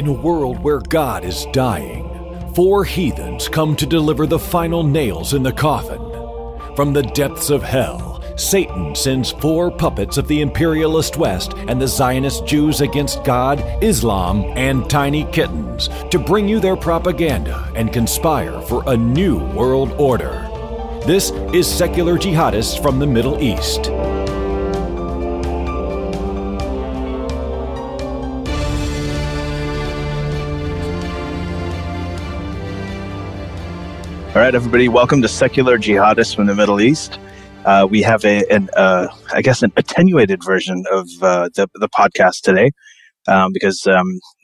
In a world where God is dying, 4 heathens come to deliver the final nails in the coffin. From the depths of hell, Satan sends 4 puppets of the imperialist West and the Zionist Jews against God, Islam, and tiny kittens to bring you their propaganda and conspire for a new world order. This is Secular Jihadists from the Middle East. All right, everybody, welcome to Secular Jihadists from the Middle East. We have an attenuated version of the podcast today because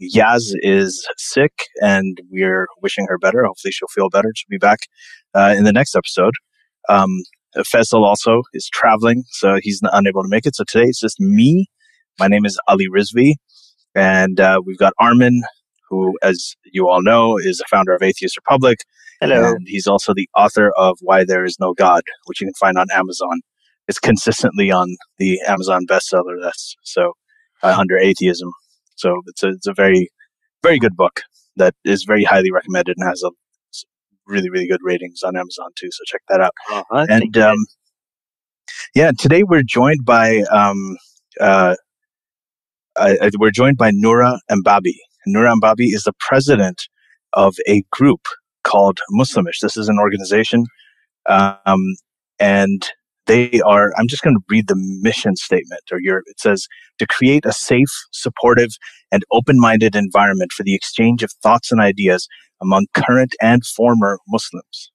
Yaz is sick and we're wishing her better. Hopefully she'll feel better. She'll be back in the next episode. Faisal also is traveling, so he's unable to make it. So today it's just me. My name is Ali Rizvi, and we've got Armin, who, as you all know, is the founder of Atheist Republic. Hello. And he's also the author of Why There Is No God, which you can find on Amazon. It's consistently on the Amazon bestseller list, so under atheism. So it's a very, very good book that is very highly recommended and has a really, really good ratings on Amazon too. So check that out. And today we're joined by Noura Embabi. Noura Embabi is the president of a group called Muslimish. This is an organization, and they are, I'm just going to read the mission statement, it says, to create a safe, supportive, and open-minded environment for the exchange of thoughts and ideas among current and former Muslims.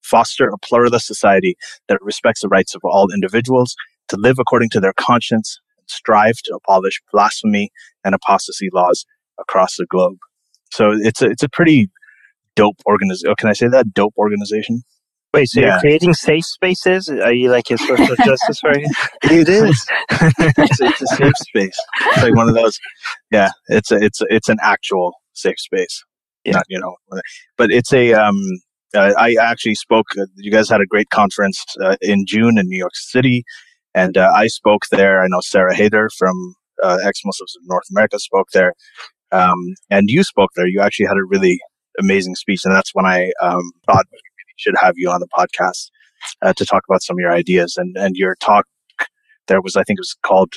Foster a pluralist society that respects the rights of all individuals to live according to their conscience, and strive to abolish blasphemy and apostasy laws across the globe. So it's a pretty dope organization. Oh, can I say that? Dope organization? Wait, so you're creating safe spaces? Are you like a social justice warrior? It is. It's a safe space. It's like one of those. Yeah, it's an actual safe space. Yeah. Not, but it's a. I actually spoke. You guys had a great conference in June in New York City, and I spoke there. I know Sarah Haider from Ex-Muslims of North America spoke there, and you spoke there. You actually had a really amazing speech, and that's when I thought we should have you on the podcast to talk about some of your ideas. And your talk there was, I think it was called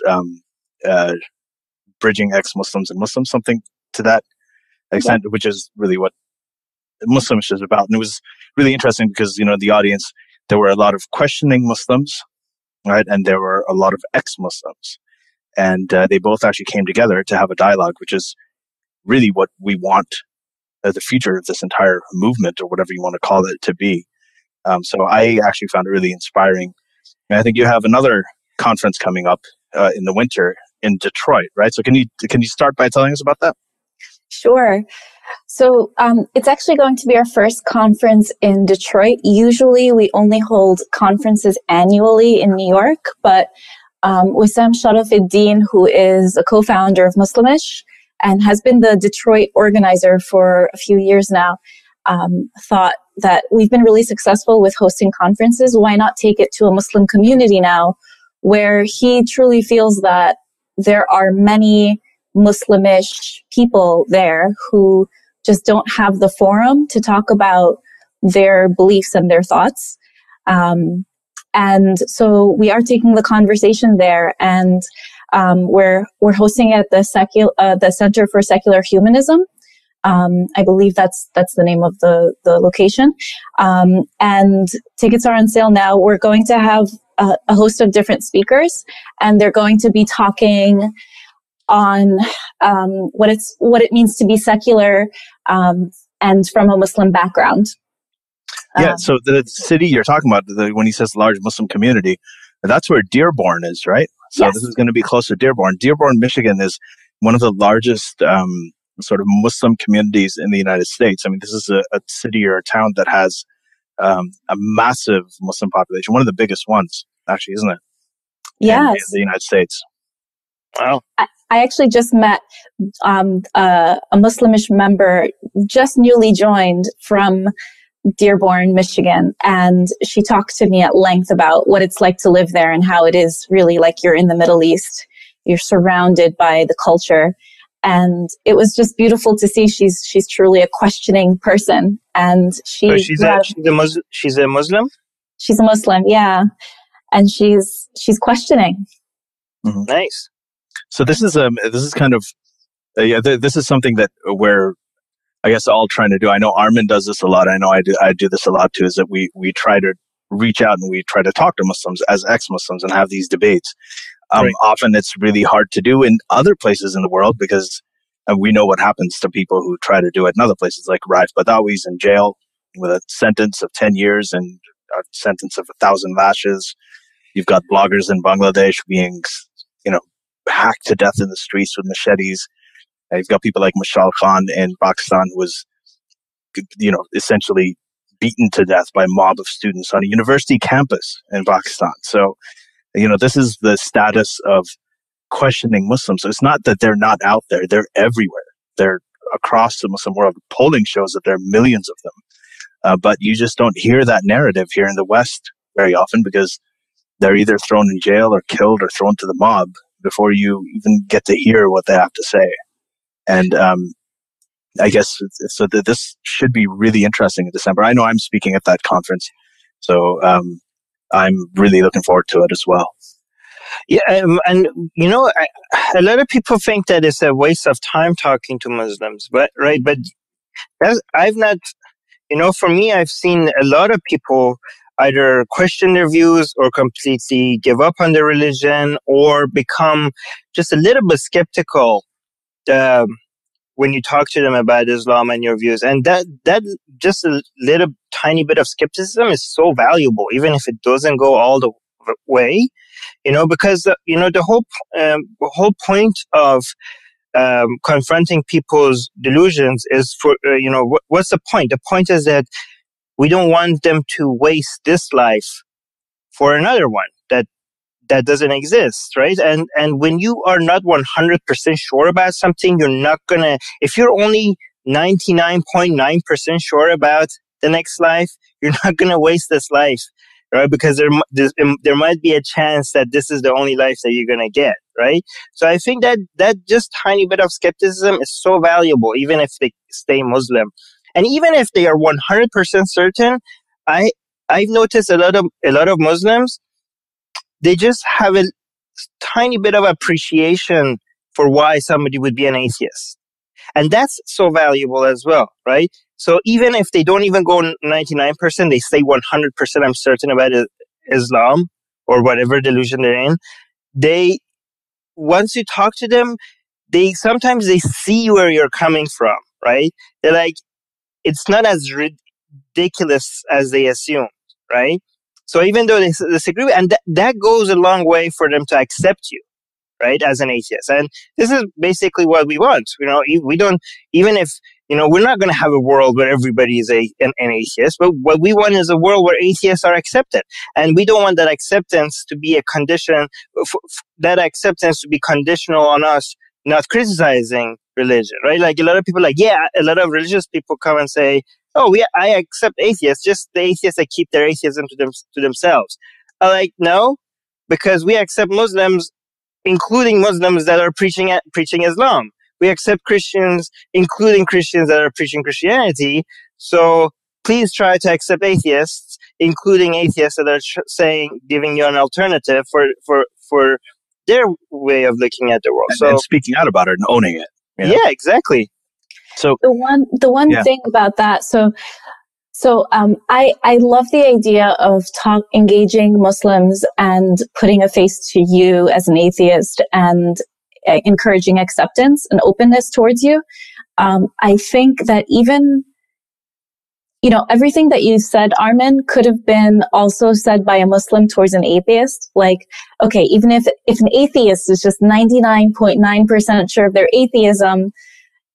Bridging Ex-Muslims and Muslims, something to that extent, which is really what Muslimish is about. And it was really interesting because, the audience, there were a lot of questioning Muslims, right? And there were a lot of ex-Muslims. And they both actually came together to have a dialogue, which is really what we want the future of this entire movement, or whatever you want to call it, to be. So I actually found it really inspiring. And I think you have another conference coming up in the winter in Detroit, right? So can you start by telling us about that? Sure. So it's actually going to be our first conference in Detroit. Usually we only hold conferences annually in New York, but Wissam Sharafuddin, who is a co-founder of Muslimish and has been the Detroit organizer for a few years now, thought that we've been really successful with hosting conferences. Why not take it to a Muslim community now, where he truly feels that there are many Muslimish people there who just don't have the forum to talk about their beliefs and their thoughts. And so we are taking the conversation there, and we're hosting it at the Center for Secular Humanism. I believe that's the name of the location. And tickets are on sale now. We're going to have a host of different speakers, and they're going to be talking on what it means to be secular and from a Muslim background. Yeah, so the city you're talking about, when he says large Muslim community, that's where Dearborn is, right? So yes. This is going to be close to Dearborn. Dearborn, Michigan is one of the largest sort of Muslim communities in the United States. I mean, this is a city or a town that has a massive Muslim population, one of the biggest ones, actually, isn't it? Yes. In the United States. Wow. I actually just met a Muslimish member, just newly joined from Dearborn, Michigan, and she talked to me at length about what it's like to live there and how it is really like you're in the Middle East. You're surrounded by the culture. And it was just beautiful to see she's truly a questioning person. And she's a Muslim? She's a Muslim, yeah. And she's questioning. Mm-hmm. Nice. So this is kind of this is something that we're, I guess, all trying to do. I know Armin does this a lot. I know I do this a lot too. Is that we try to reach out and we try to talk to Muslims as ex-Muslims and have these debates. Right. Often it's really hard to do in other places in the world because we know what happens to people who try to do it in other places, like Raif Badawi's in jail with a sentence of 10 years and a sentence of 1,000 lashes. You've got bloggers in Bangladesh being, hacked to death in the streets with machetes. You've got people like Mashal Khan in Pakistan who was, essentially beaten to death by a mob of students on a university campus in Pakistan. So, this is the status of questioning Muslims. So it's not that they're not out there. They're everywhere. They're across the Muslim world. Polling shows that there are millions of them. But you just don't hear that narrative here in the West very often because they're either thrown in jail or killed or thrown to the mob before you even get to hear what they have to say. And I guess so that this should be really interesting in December. I know I'm speaking at that conference, so I'm really looking forward to it as well. Yeah, and a lot of people think that it's a waste of time talking to Muslims, but I've not, for me, I've seen a lot of people either question their views or completely give up on their religion or become just a little bit skeptical when you talk to them about Islam and your views. And that just a little tiny bit of skepticism is so valuable, even if it doesn't go all the way, because, the whole point of confronting people's delusions is for, what's the point? The point is that we don't want them to waste this life for another one that doesn't exist, right? And when you are not 100% sure about something, you're not gonna, if you're only 99.9% sure about the next life, you're not gonna waste this life, right? Because there might be a chance that this is the only life that you're gonna get, right? So I think that just tiny bit of skepticism is so valuable, even if they stay Muslim. And even if they are 100% certain, I've noticed a lot of Muslims, they just have a tiny bit of appreciation for why somebody would be an atheist. And that's so valuable as well, right? So even if they don't even go 99%, they say 100% I'm certain about Islam or whatever delusion they're in. Once you talk to them, sometimes they see where you're coming from, right? They're like, it's not as ridiculous as they assumed, right? So even though they disagree, and that goes a long way for them to accept you, right, as an atheist. And this is basically what we want. We don't, even if, we're not going to have a world where everybody is an atheist, but what we want is a world where atheists are accepted. And we don't want that acceptance to be a condition, that acceptance to be conditional on us not criticizing religion, right? Like a lot of people a lot of religious people come and say, oh, I accept atheists, just the atheists that keep their atheism to themselves. I'm like, no, because we accept Muslims, including Muslims that are preaching Islam. We accept Christians, including Christians that are preaching Christianity. So please try to accept atheists, including atheists that are giving you an alternative for their way of looking at the world. And speaking out about it and owning it. Yeah, exactly. So the one thing about that, so I love the idea of engaging Muslims and putting a face to you as an atheist and encouraging acceptance and openness towards you. I think that even, everything that you said, Armin, could have been also said by a Muslim towards an atheist. Like, okay, even if an atheist is just 99.9% sure of their atheism,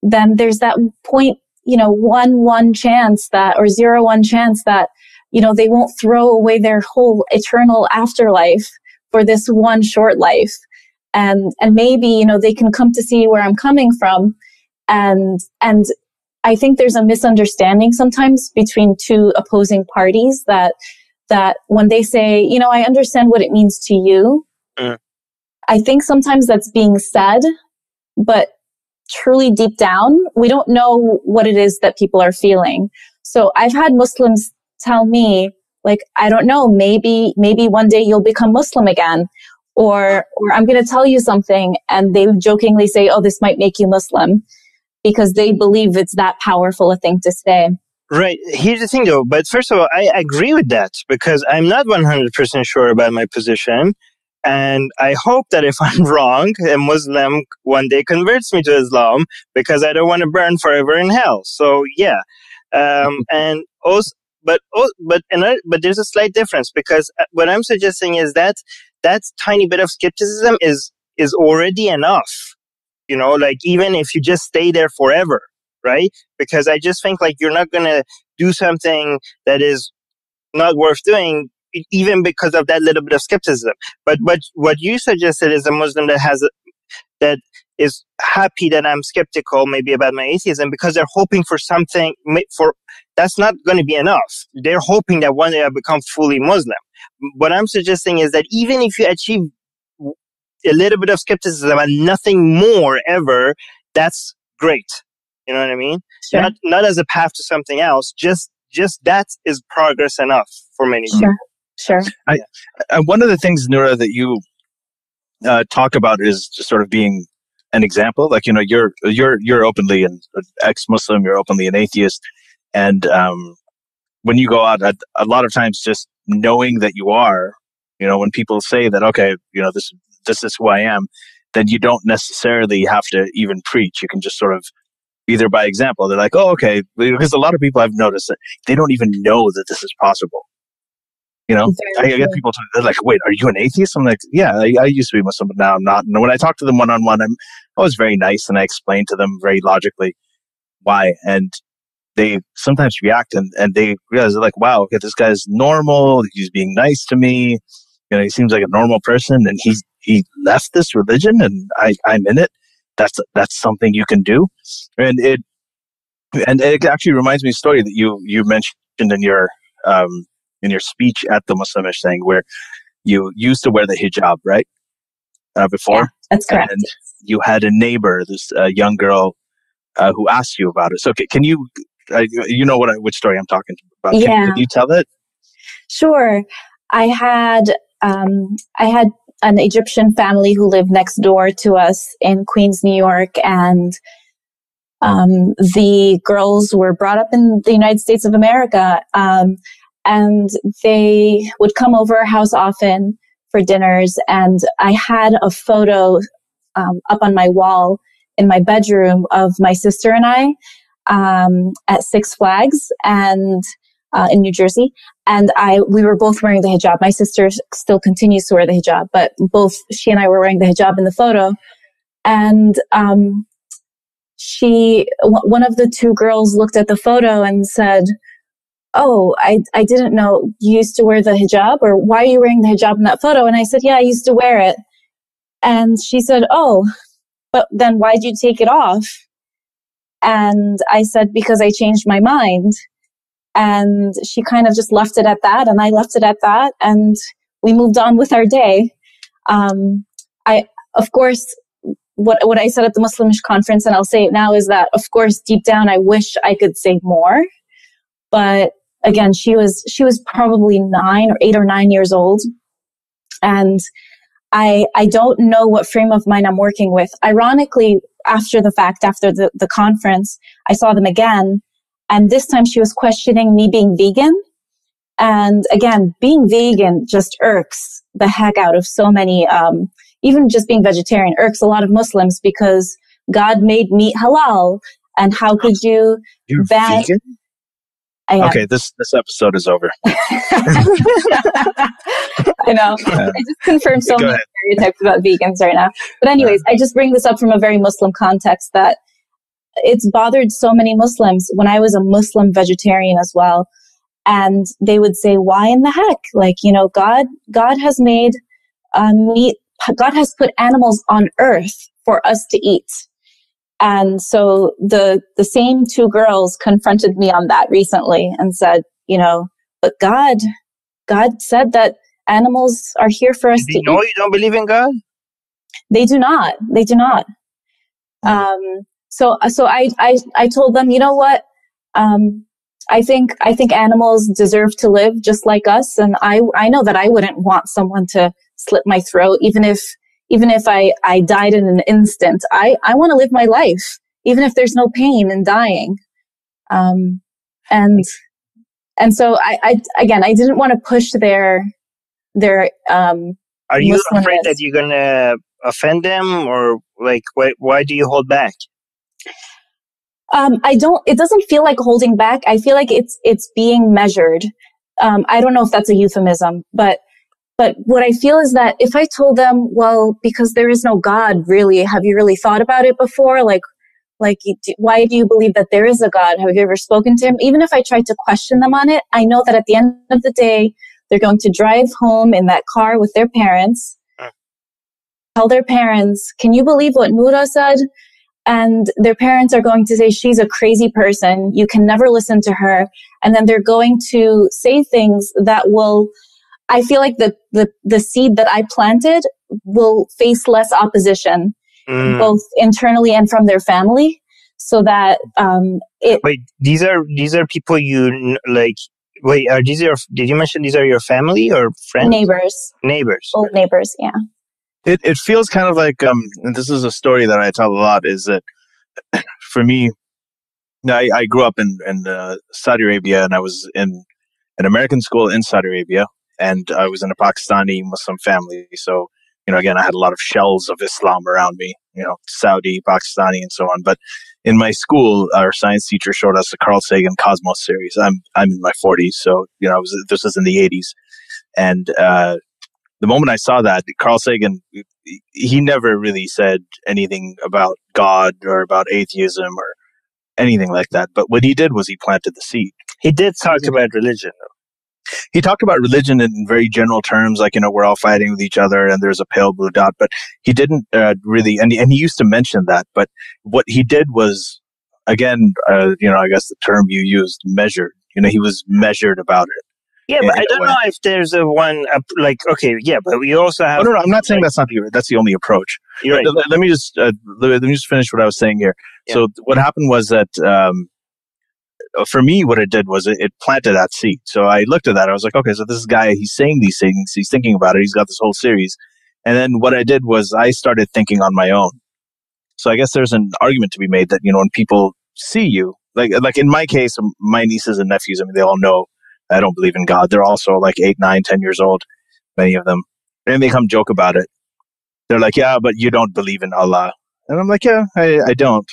then there's that 0.11 chance that, or 0.1 chance that, they won't throw away their whole eternal afterlife for this one short life. And maybe, they can come to see where I'm coming from. And I think there's a misunderstanding sometimes between two opposing parties that when they say, I understand what it means to you. I think sometimes that's being said, but truly deep down, we don't know what it is that people are feeling. So I've had Muslims tell me, like, I don't know, maybe one day you'll become Muslim again, or I'm going to tell you something, and they jokingly say, oh, this might make you Muslim, because they believe it's that powerful a thing to say. Right. Here's the thing, though. But first of all, I agree with that, because I'm not 100% sure about my position. And I hope that if I'm wrong, a Muslim one day converts me to Islam, because I don't want to burn forever in hell. So, yeah. And also, but there's a slight difference, because what I'm suggesting is that tiny bit of skepticism is already enough. You know, like, even if you just stay there forever, right? Because I just think, like, you're not going to do something that is not worth doing, even because of that little bit of skepticism. But what you suggested is a Muslim that is happy that I'm skeptical, maybe about my atheism, because they're hoping for something. That's not going to be enough. They're hoping that one day I become fully Muslim. What I'm suggesting is that even if you achieve a little bit of skepticism and nothing more ever, that's great. You know what I mean? Sure. Not as a path to something else. Just that is progress enough for many people. Sure. One of the things, Noura, that you talk about is just sort of being an example. Like, you know, you're openly an ex-Muslim, you're openly an atheist, and when you go out, a lot of times just knowing that you are, you know, when people say that, okay, you know, this is who I am, then you don't necessarily have to even preach. You can just sort of, either by example, they're like, oh, okay, because a lot of people I've noticed that they don't even know that this is possible. You know, I get people they're like, wait, are you an atheist? I'm like, yeah, I used to be Muslim, but now I'm not. And when I talk to them one-on-one, I'm always very nice, and I explain to them very logically why. And they sometimes react, and they realize, they're like, wow, okay, this guy's normal. He's being nice to me. You know, he seems like a normal person, and he left this religion, and I'm in it. That's something you can do. And it actually reminds me of a story that you mentioned in your speech at the Muslimish thing, where you used to wear the hijab, right? Before? Yeah, that's correct. And you had a neighbor, this young girl, who asked you about it. So can you, you know which story I'm talking about? Yeah. Can you tell it? Sure. I had an Egyptian family who lived next door to us in Queens, New York, and the girls were brought up in the United States of America, and they would come over our house often for dinners. And I had a photo up on my wall in my bedroom of my sister and I at Six Flags and in New Jersey. And we were both wearing the hijab. My sister still continues to wear the hijab, but both she and I were wearing the hijab in the photo. And one of the two girls looked at the photo and said, oh, I didn't know you used to wear the hijab, or why are you wearing the hijab in that photo? And I said, yeah, I used to wear it. And she said, oh, but then why'd you take it off? And I said, because I changed my mind. And she kind of just left it at that, and I left it at that, and we moved on with our day. Of course, what I said at the Muslimish conference, and I'll say it now, is that, of course, deep down, I wish I could say more. But again, she was probably 8 or 9 years old. And I don't know what frame of mind I'm working with. Ironically, after the fact, after the conference, I saw them again. And this time she was questioning me being vegan. And again, being vegan just irks the heck out of so many, even just being vegetarian irks a lot of Muslims, because God made meat halal. And how could you ban... Vegan? Okay, this episode is over. I know. I just confirmed so many stereotypes about vegans right now. But anyways, I just bring this up from a very Muslim context, that it's bothered so many Muslims when I was a Muslim vegetarian as well. And they would say, why in the heck? Like, you know, God has made meat. God has put animals on earth for us to eat. And so the same two girls confronted me on that recently and said, you know, but God said that animals are here for us to eat. You don't believe in God? They do not. So I told them, you know what? I think animals deserve to live just like us. And I know that I wouldn't want someone to slit my throat, even if I died in an instant. I want to live my life, even if there's no pain in dying. And so I didn't want to push their Are you Muslimness. afraid that you're going to offend them, or like, why do you hold back? It doesn't feel like holding back. I feel like it's being measured. I don't know if that's a euphemism, but what I feel is that if I told them, well, because there is no God, really, have you really thought about it before? Like, why do you believe that there is a God? Have you ever spoken to him? Even if I tried to question them on it, I know that at the end of the day, they're going to drive home in that car with their parents, tell their parents, can you believe what Noura said? And their parents are going to say, she's a crazy person. You can never listen to her. And then they're going to say things that will, I feel like the seed that I planted will face less opposition, both internally and from their family. So that, Wait, these are people you like, wait, did you mention these are your family or friends? Neighbors. Old neighbors. Yeah. It feels kind of like, and this is a story that I tell a lot, is that for me, I grew up in Saudi Arabia, and I was in an American school in Saudi Arabia, and I was in a Pakistani Muslim family. So, again, I had a lot of shells of Islam around me, Saudi, Pakistani, and so on. But in my school, our science teacher showed us the Carl Sagan Cosmos series. I'm in my 40s, so, this was in the 80s. And, the moment I saw that, Carl Sagan, he never really said anything about God or about atheism or anything like that. But what he did was he planted the seed. He did talk about religion, though. He talked about religion in very general terms, like, we're all fighting with each other and there's a pale blue dot. But he didn't really, and he used to mention that. But what he did was, again, I guess the term you used, measured. He was measured about it. Yeah, but I don't know if there's okay, yeah, but we also have... Oh, no, I'm not saying that's the only approach. You're right. Let me just finish what I was saying here. Yeah. So what happened was that, for me, what it did was it planted that seed. So I looked at that. I was like, okay, so this guy, he's saying these things. He's thinking about it. He's got this whole series. And then what I did was I started thinking on my own. So I guess there's an argument to be made that, when people see you, like in my case, my nieces and nephews, they all know I don't believe in God. They're also like 8, 9, 10 years old, many of them. And they come joke about it. They're like, yeah, but you don't believe in Allah. And I'm like, yeah, I don't.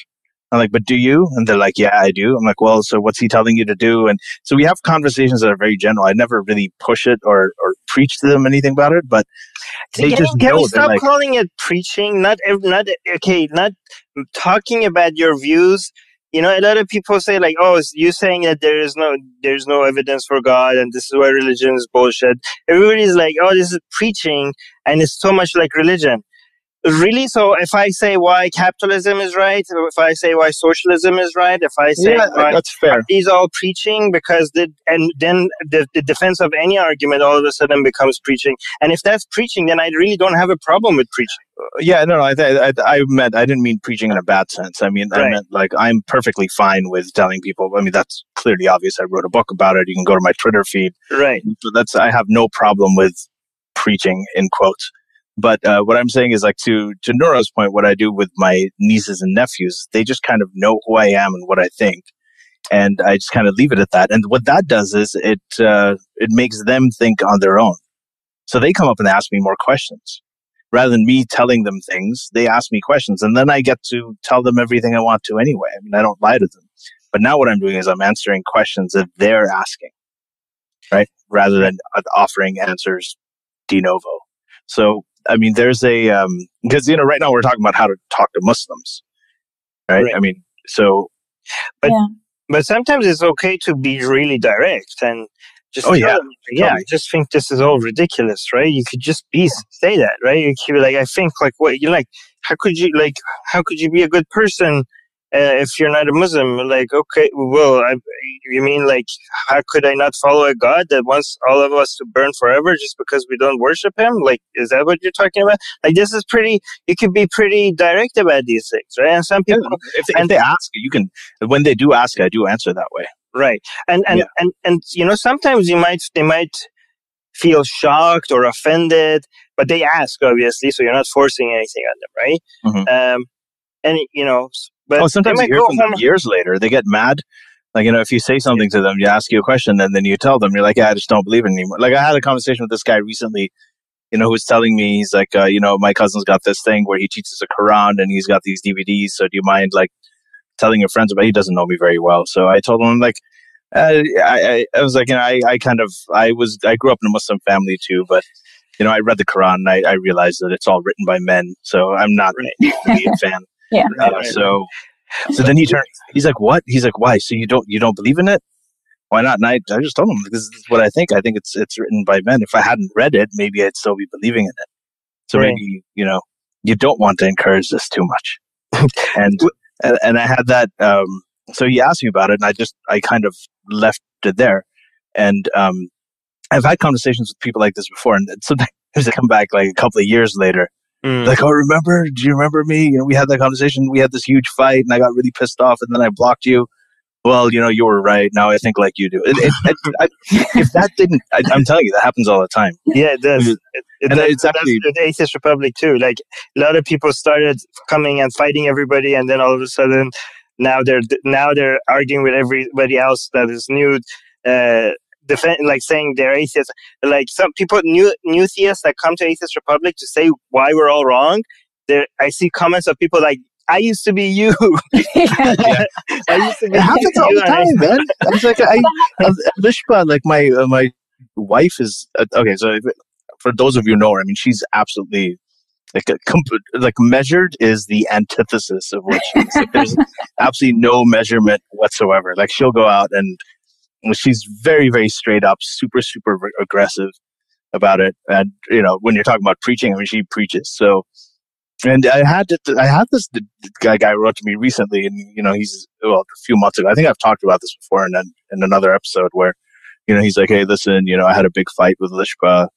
I'm like, but do you? And they're like, yeah, I do. I'm like, well, so what's he telling you to do? And so we have conversations that are very general. I never really push it or preach to them anything about it, but they just know. Can we stop calling it preaching? Not talking about your views. A lot of people say like, oh, you saying that there's no evidence for God and this is why religion is bullshit. Everybody's like, oh, this is preaching and it's so much like religion. Really? So if I say why capitalism is right, if I say why socialism is right, if I say that's fair. These all preaching then the defense of any argument all of a sudden becomes preaching. And if that's preaching, then I really don't have a problem with preaching. Yeah, no, I didn't mean preaching in a bad sense. I meant like I'm perfectly fine with telling people. That's clearly obvious. I wrote a book about it. You can go to my Twitter feed. Right. So I have no problem with preaching in quotes. But what I'm saying is, like, to Noura's point, what I do with my nieces and nephews, they just kind of know who I am and what I think. And I just kind of leave it at that. And what that does is it makes them think on their own. So they come up and ask me more questions. Rather than me telling them things, they ask me questions. And then I get to tell them everything I want to anyway. I don't lie to them. But now what I'm doing is I'm answering questions that they're asking, right? Rather than offering answers de novo. So, there's because, right now we're talking about how to talk to Muslims, right? But sometimes it's okay to be really direct and just I just think this is all ridiculous, right? You could just say that, right? You could be like, I think like what you like, how could you be a good person if you're not a Muslim, like, okay, well, you mean like, how could I not follow a God that wants all of us to burn forever just because we don't worship him? Like, is that what you're talking about? Like, this is you could be pretty direct about these things, right? And some people, if they ask, you can, when they do ask, I do answer that way. Right. And sometimes they might feel shocked or offended, but they ask, obviously, so you're not forcing anything on them, right? Mm-hmm. But sometimes you hear from them years later. They get mad. Like, if you say something to them, you ask you a question, and then you tell them, you're like, yeah, I just don't believe it anymore. Like, I had a conversation with this guy recently, who was telling me, he's like, my cousin's got this thing where he teaches the Quran, and he's got these DVDs, so do you mind, like, telling your friends about it? He doesn't know me very well. So I told him, like, I was like, I grew up in a Muslim family too, but, I read the Quran, and I realized that it's all written by men, so I'm not really a fan. Yeah. So then he's like, what? He's like, why? So you don't believe in it? Why not? And I just told him, this is what I think. I think it's written by men. If I hadn't read it, maybe I'd still be believing in it. So maybe, you don't want to encourage this too much. And I had that, so he asked me about it, and I kind of left it there. And I've had conversations with people like this before, and sometimes they come back like a couple of years later. Like, oh, do you remember me? We had that conversation. We had this huge fight, and I got really pissed off, and then I blocked you. Well, you were right. Now I think like you do. If that didn't, I'm telling you, that happens all the time. Yeah, it does. It's actually the Atheist Republic too. Like, a lot of people started coming and fighting everybody, and then all of a sudden, now they're arguing with everybody else that is new. Saying they're atheists. Like, some people, new theists that come to Atheist Republic to say why we're all wrong. I see comments of people like, I used to be you. Yeah. I used to be it happens all the time, man. It's like, Lishpa, like my wife is, okay, so for those of you who know her, I mean, she's absolutely, like measured is the antithesis of what she is. Like, there's absolutely no measurement whatsoever. Like, she'll go out and she's very, very straight up, super, super aggressive about it. And, when you're talking about preaching, I mean, she preaches. So, and I had this guy wrote to me recently, and, he's, a few months ago, I think I've talked about this before in another episode where, he's like, hey, listen, I had a big fight with Lishpa,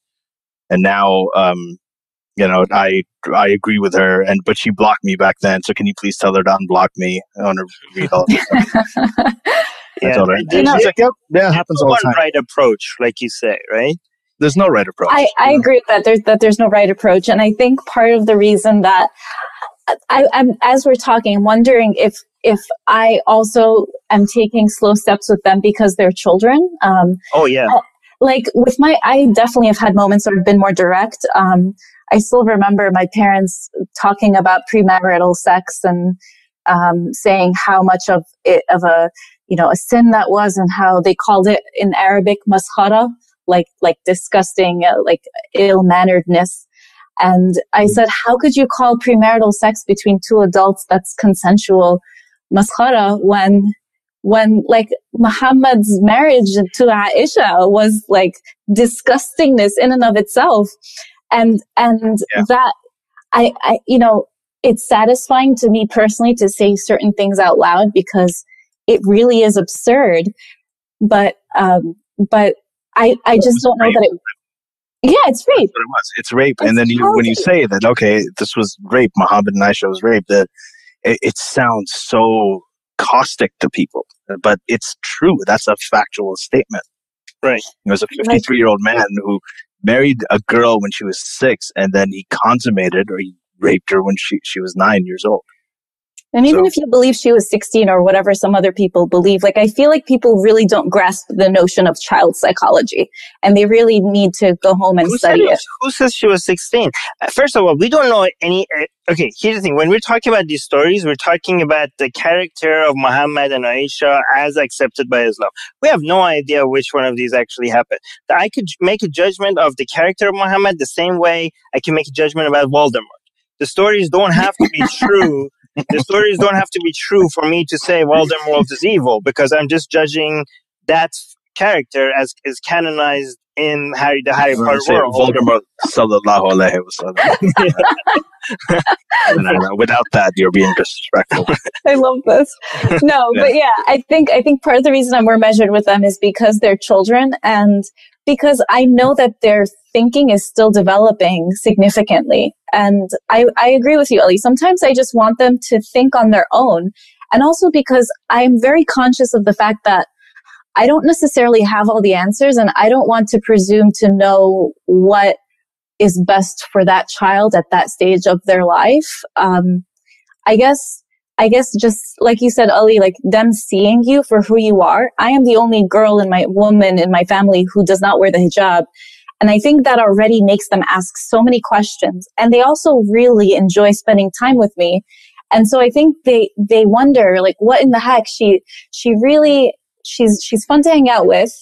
and now, I agree with her, but she blocked me back then. So can you please tell her to unblock me? I want to read all this stuff. I told her. She's like, yep, that happens all the time. Right approach, like you say, right? There's no right approach. I agree with that. There's no right approach. And I think part of the reason that I'm, as we're talking, I'm wondering if I also am taking slow steps with them because they're children. Oh, yeah. Like I definitely have had moments where I've been more direct. I still remember my parents talking about premarital sex and saying how much of a sin that was, and how they called it in Arabic maskhara, like disgusting, like ill-manneredness. And I said, how could you call premarital sex between two adults that's consensual maskhara when like Muhammad's marriage to Aisha was like disgustingness in and of itself. And that I it's satisfying to me personally to say certain things out loud because it really is absurd. But I just don't know that it. Yeah, it's rape. That's what it was. It's rape. And then when you say that, okay, this was rape, Muhammad and Aisha was rape, that it sounds so caustic to people. But it's true. That's a factual statement. Right. He was a 53-year-old man who married a girl when she was 6, and then he consummated, or he raped her when she was 9 years old. And even if you believe she was 16 or whatever some other people believe, like, I feel like people really don't grasp the notion of child psychology, and they really need to go home and study it. Who says she was 16? First of all, we don't know any. Okay, here's the thing. When we're talking about these stories, we're talking about the character of Muhammad and Aisha as accepted by Islam. We have no idea which one of these actually happened. I could make a judgment of the character of Muhammad the same way I can make a judgment about Voldemort. The stories don't have to be true. The stories don't have to be true for me to say Voldemort is evil, because I'm just judging that character as is canonized in the Harry Potter world. Voldemort sallallahu alaihi wasallam. Without that, you're being disrespectful. I love this. No, but yeah, I think part of the reason I'm more measured with them is because they're children, and because I know that their thinking is still developing significantly. And I agree with you, Ellie. Sometimes I just want them to think on their own. And also because I'm very conscious of the fact that I don't necessarily have all the answers, and I don't want to presume to know what is best for that child at that stage of their life. I guess just like you said, Ali, like them seeing you for who you are. I am the only woman in my family who does not wear the hijab. And I think that already makes them ask so many questions. And they also really enjoy spending time with me. And so I think they wonder, like, what in the heck? She's fun to hang out with,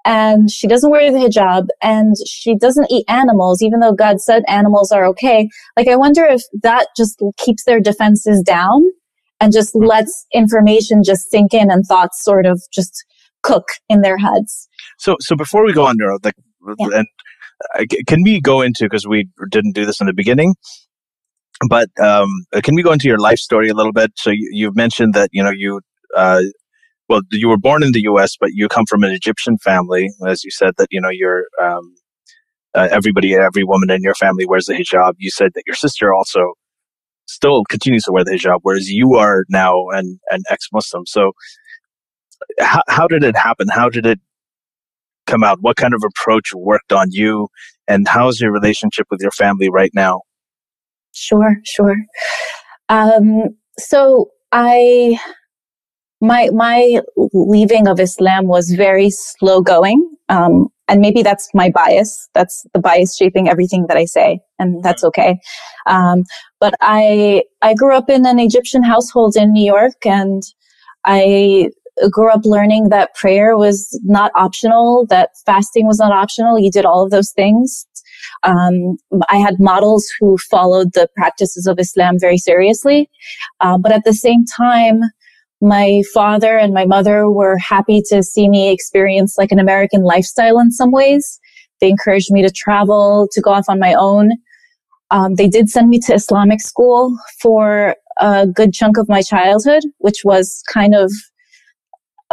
and she doesn't wear the hijab, and she doesn't eat animals, even though God said animals are okay. Like, I wonder if that just keeps their defenses down and just lets information just sink in and thoughts sort of just cook in their heads. So before we go on, Nora, and can we go into, because we didn't do this in the beginning, but can we go into your life story a little bit? So you've mentioned that, you were born in the U.S., but you come from an Egyptian family. As you said that, you're every woman in your family wears a hijab. You said that your sister also still continues to wear the hijab, whereas you are now an ex-Muslim. So how did it happen? How did it come out? What kind of approach worked on you? And how's your relationship with your family right now? Sure. So my leaving of Islam was very slow going. And maybe that's my bias. That's the bias shaping everything that I say, and that's okay. But I grew up in an Egyptian household in New York, and I grew up learning that prayer was not optional, that fasting was not optional. You did all of those things. I had models who followed the practices of Islam very seriously. But at the same time, my father and my mother were happy to see me experience like an American lifestyle in some ways. They encouraged me to travel, to go off on my own. They did send me to Islamic school for a good chunk of my childhood, which was kind of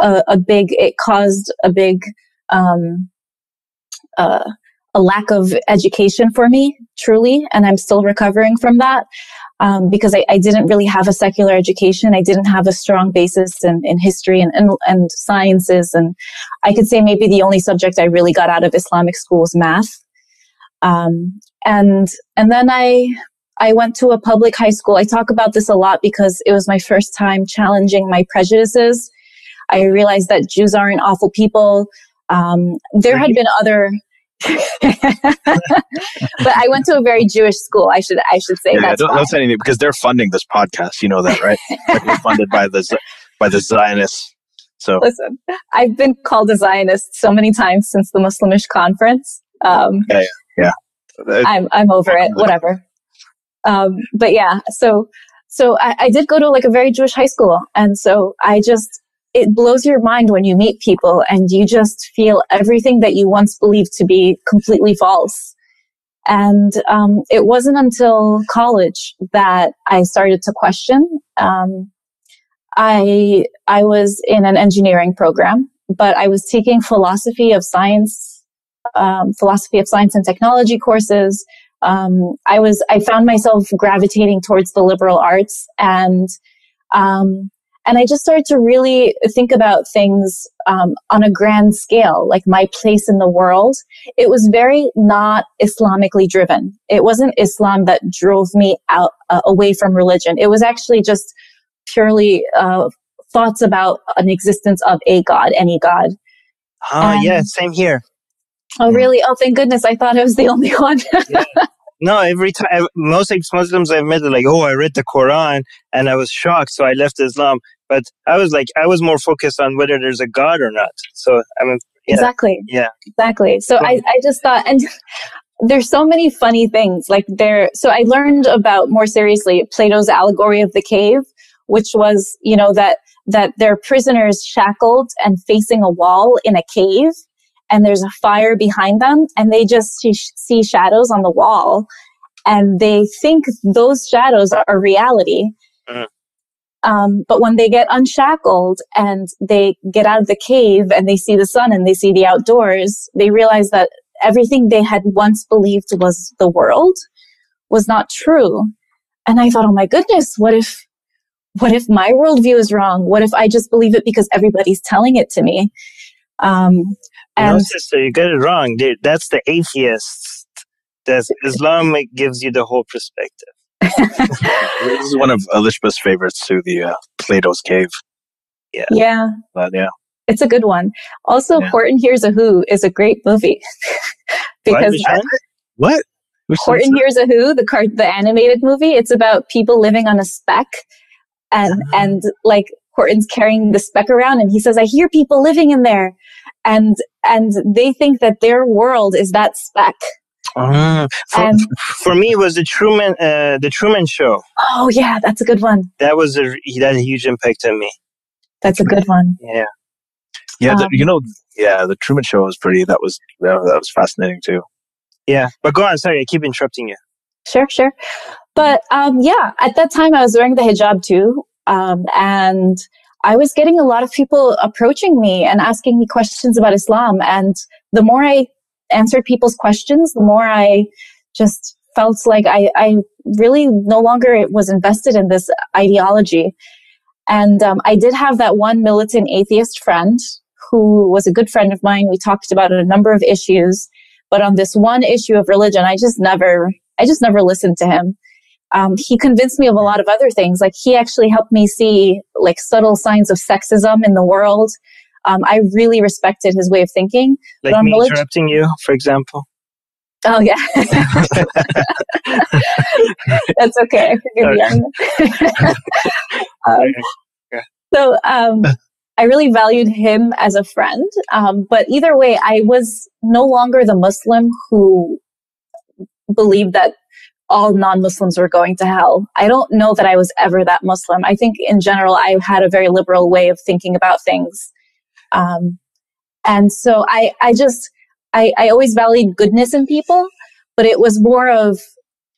it caused a big, a lack of education for me, truly. And I'm still recovering from that. Because I didn't really have a secular education. I didn't have a strong basis in history and sciences. And I could say maybe the only subject I really got out of Islamic school was math. And then I went to a public high school. I talk about this a lot because it was my first time challenging my prejudices. I realized that Jews aren't awful people. There had been other... But I went to a very Jewish school. I should say that. Don't say anything, because they're funding this podcast. You know that, right? We're funded by the Zionists. So listen, I've been called a Zionist so many times since the Muslimish conference. Yeah. I'm over it. Whatever. But yeah, so I did go to like a very Jewish high school, and so it blows your mind when you meet people and you just feel everything that you once believed to be completely false. And it wasn't until college that I started to question. I was in an engineering program, but I was taking philosophy of science and technology courses. I found myself gravitating towards the liberal arts, and I just started to really think about things on a grand scale, like my place in the world. It was very not Islamically driven. It wasn't Islam that drove me out away from religion. It was actually just purely thoughts about an existence of a God, any God. Yeah, same here. Oh, really? Oh, thank goodness. I thought I was the only one. Yeah. No, every time, most ex-Muslims I've met are like, I read the Quran and I was shocked, so I left Islam. But I was more focused on whether there's a God or not. So, Exactly. Yeah. Exactly. So I just thought, and there's so many funny things so I learned about, more seriously, Plato's allegory of the cave, which was, that they're prisoners shackled and facing a wall in a cave. and there's a fire behind them, and they just see shadows on the wall, and they think those shadows are reality. But when they get unshackled and they get out of the cave and they see the sun and they see the outdoors, they realize that everything they had once believed was the world was not true. And I thought, oh my goodness, what if my worldview is wrong? What if I just believe it because everybody's telling it to me? Sister, you got it wrong. That's the atheists. Islam gives you the whole perspective. This is one of Alishba's favorites too, the Plato's Cave. Yeah. But yeah. It's a good one. Also, Horton Hears a Who is a great movie. Because what? Horton Hears a Who, the animated movie, it's about people living on a speck, and like Horton's carrying the speck around, and he says, I hear people living in there. And they think that their world is that speck. For me, it was the Truman Show. Oh yeah, that's a good one. That had a huge impact on me. That's a good one. Yeah. Yeah, the Truman Show was pretty. That was fascinating too. Yeah, but go on. Sorry, I keep interrupting you. Sure. But at that time I was wearing the hijab too, and I was getting a lot of people approaching me and asking me questions about Islam. And the more I answered people's questions, the more I just felt like I really no longer was invested in this ideology. And I did have that one militant atheist friend who was a good friend of mine. We talked about a number of issues, but on this one issue of religion, I just never listened to him. He convinced me of a lot of other things. Like he actually helped me see like subtle signs of sexism in the world. I really respected his way of thinking. Like me interrupting you, for example. Oh yeah. That's okay. I forgive you. So I really valued him as a friend. But either way, I was no longer the Muslim who believed that all non-Muslims were going to hell. I don't know that I was ever that Muslim. I think in general, I had a very liberal way of thinking about things. And so I always valued goodness in people, but it was more of,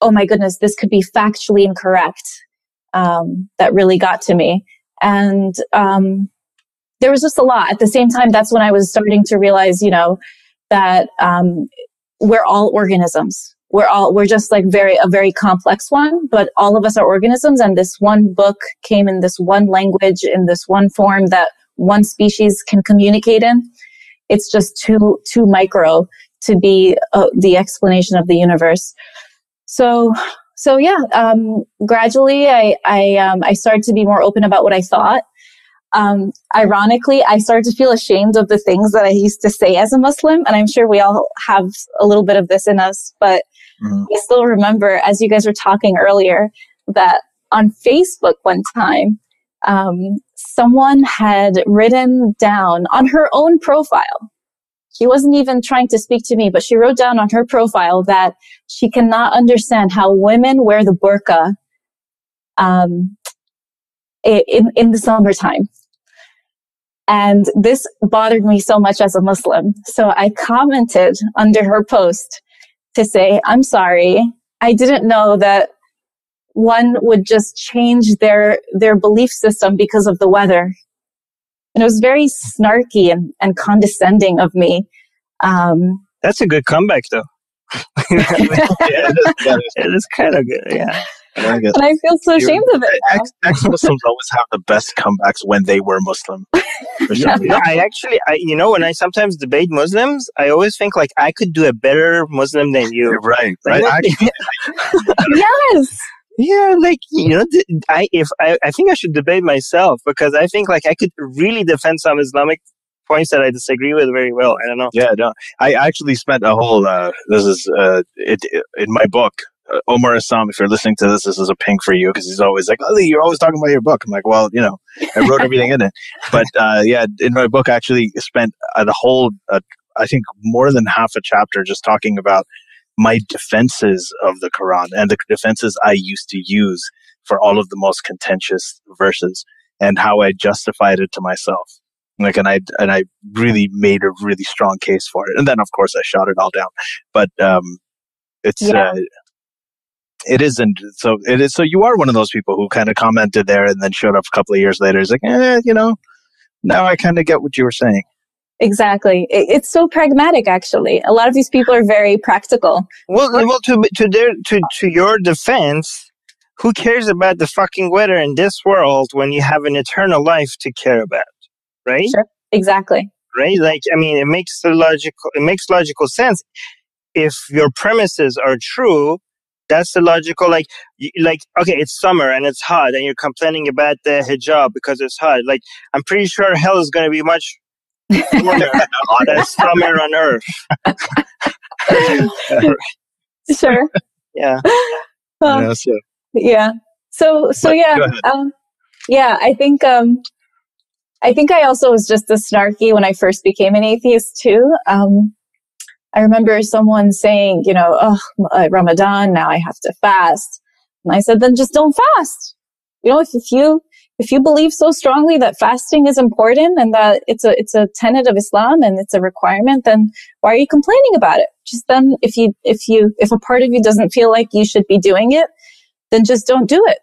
oh my goodness, this could be factually incorrect. That really got to me. And, there was just a lot. At the same time, that's when I was starting to realize, that, we're all organisms. We're just like a very complex one, but all of us are organisms. And this one book came in this one language, in this one form that one species can communicate in. It's just too micro to be the explanation of the universe. So yeah, gradually I started to be more open about what I thought. Ironically, I started to feel ashamed of the things that I used to say as a Muslim. And I'm sure we all have a little bit of this in us, but I still remember, as you guys were talking earlier, that on Facebook one time, someone had written down on her own profile. She wasn't even trying to speak to me, but she wrote down on her profile that she cannot understand how women wear the burqa, in the summertime. And this bothered me so much as a Muslim. So I commented under her post to say, I'm sorry, I didn't know that one would just change their belief system because of the weather. And it was very snarky and condescending of me. That's a good comeback, though. It is kind of good, yeah. And I feel so ashamed of it now. Ex-Muslims always have the best comebacks when they were Muslim. No, when I sometimes debate Muslims, I always think like I could do a better Muslim than you. Right. Yes. Yeah, like I think I should debate myself because I think like I could really defend some Islamic points that I disagree with very well. I don't know. Yeah, no. I actually spent a whole. This is in my book. Omar Assam, if you're listening to this is a ping for you because he's always like, "Oh, you're always talking about your book." I'm like, "Well, I wrote everything in it." But in my book, I actually spent the whole, I think, more than half a chapter just talking about my defenses of the Quran and the defenses I used to use for all of the most contentious verses and how I justified it to myself. Like, and I really made a really strong case for it. And then, of course, I shot it all down. But it isn't. So it is. So you are one of those people who kind of commented there and then showed up a couple of years later. It's like, now I kind of get what you were saying. Exactly. It's so pragmatic, actually. A lot of these people are very practical. Well, to your defense, who cares about the fucking weather in this world when you have an eternal life to care about, right? Sure. Exactly. Right? Like, I mean, it makes logical sense. If your premises are true, that's the logical, like, okay, it's summer and it's hot and you're complaining about the hijab because it's hot. Like, I'm pretty sure hell is going to be much warmer than summer on Earth. Sure. Yeah. Yeah. So yeah. Yeah, I think I also was just as snarky when I first became an atheist too. I remember someone saying, Ramadan, now I have to fast. And I said, then just don't fast. If you believe so strongly that fasting is important and that it's a tenet of Islam and it's a requirement, then why are you complaining about it? Just then, if a part of you doesn't feel like you should be doing it, then just don't do it.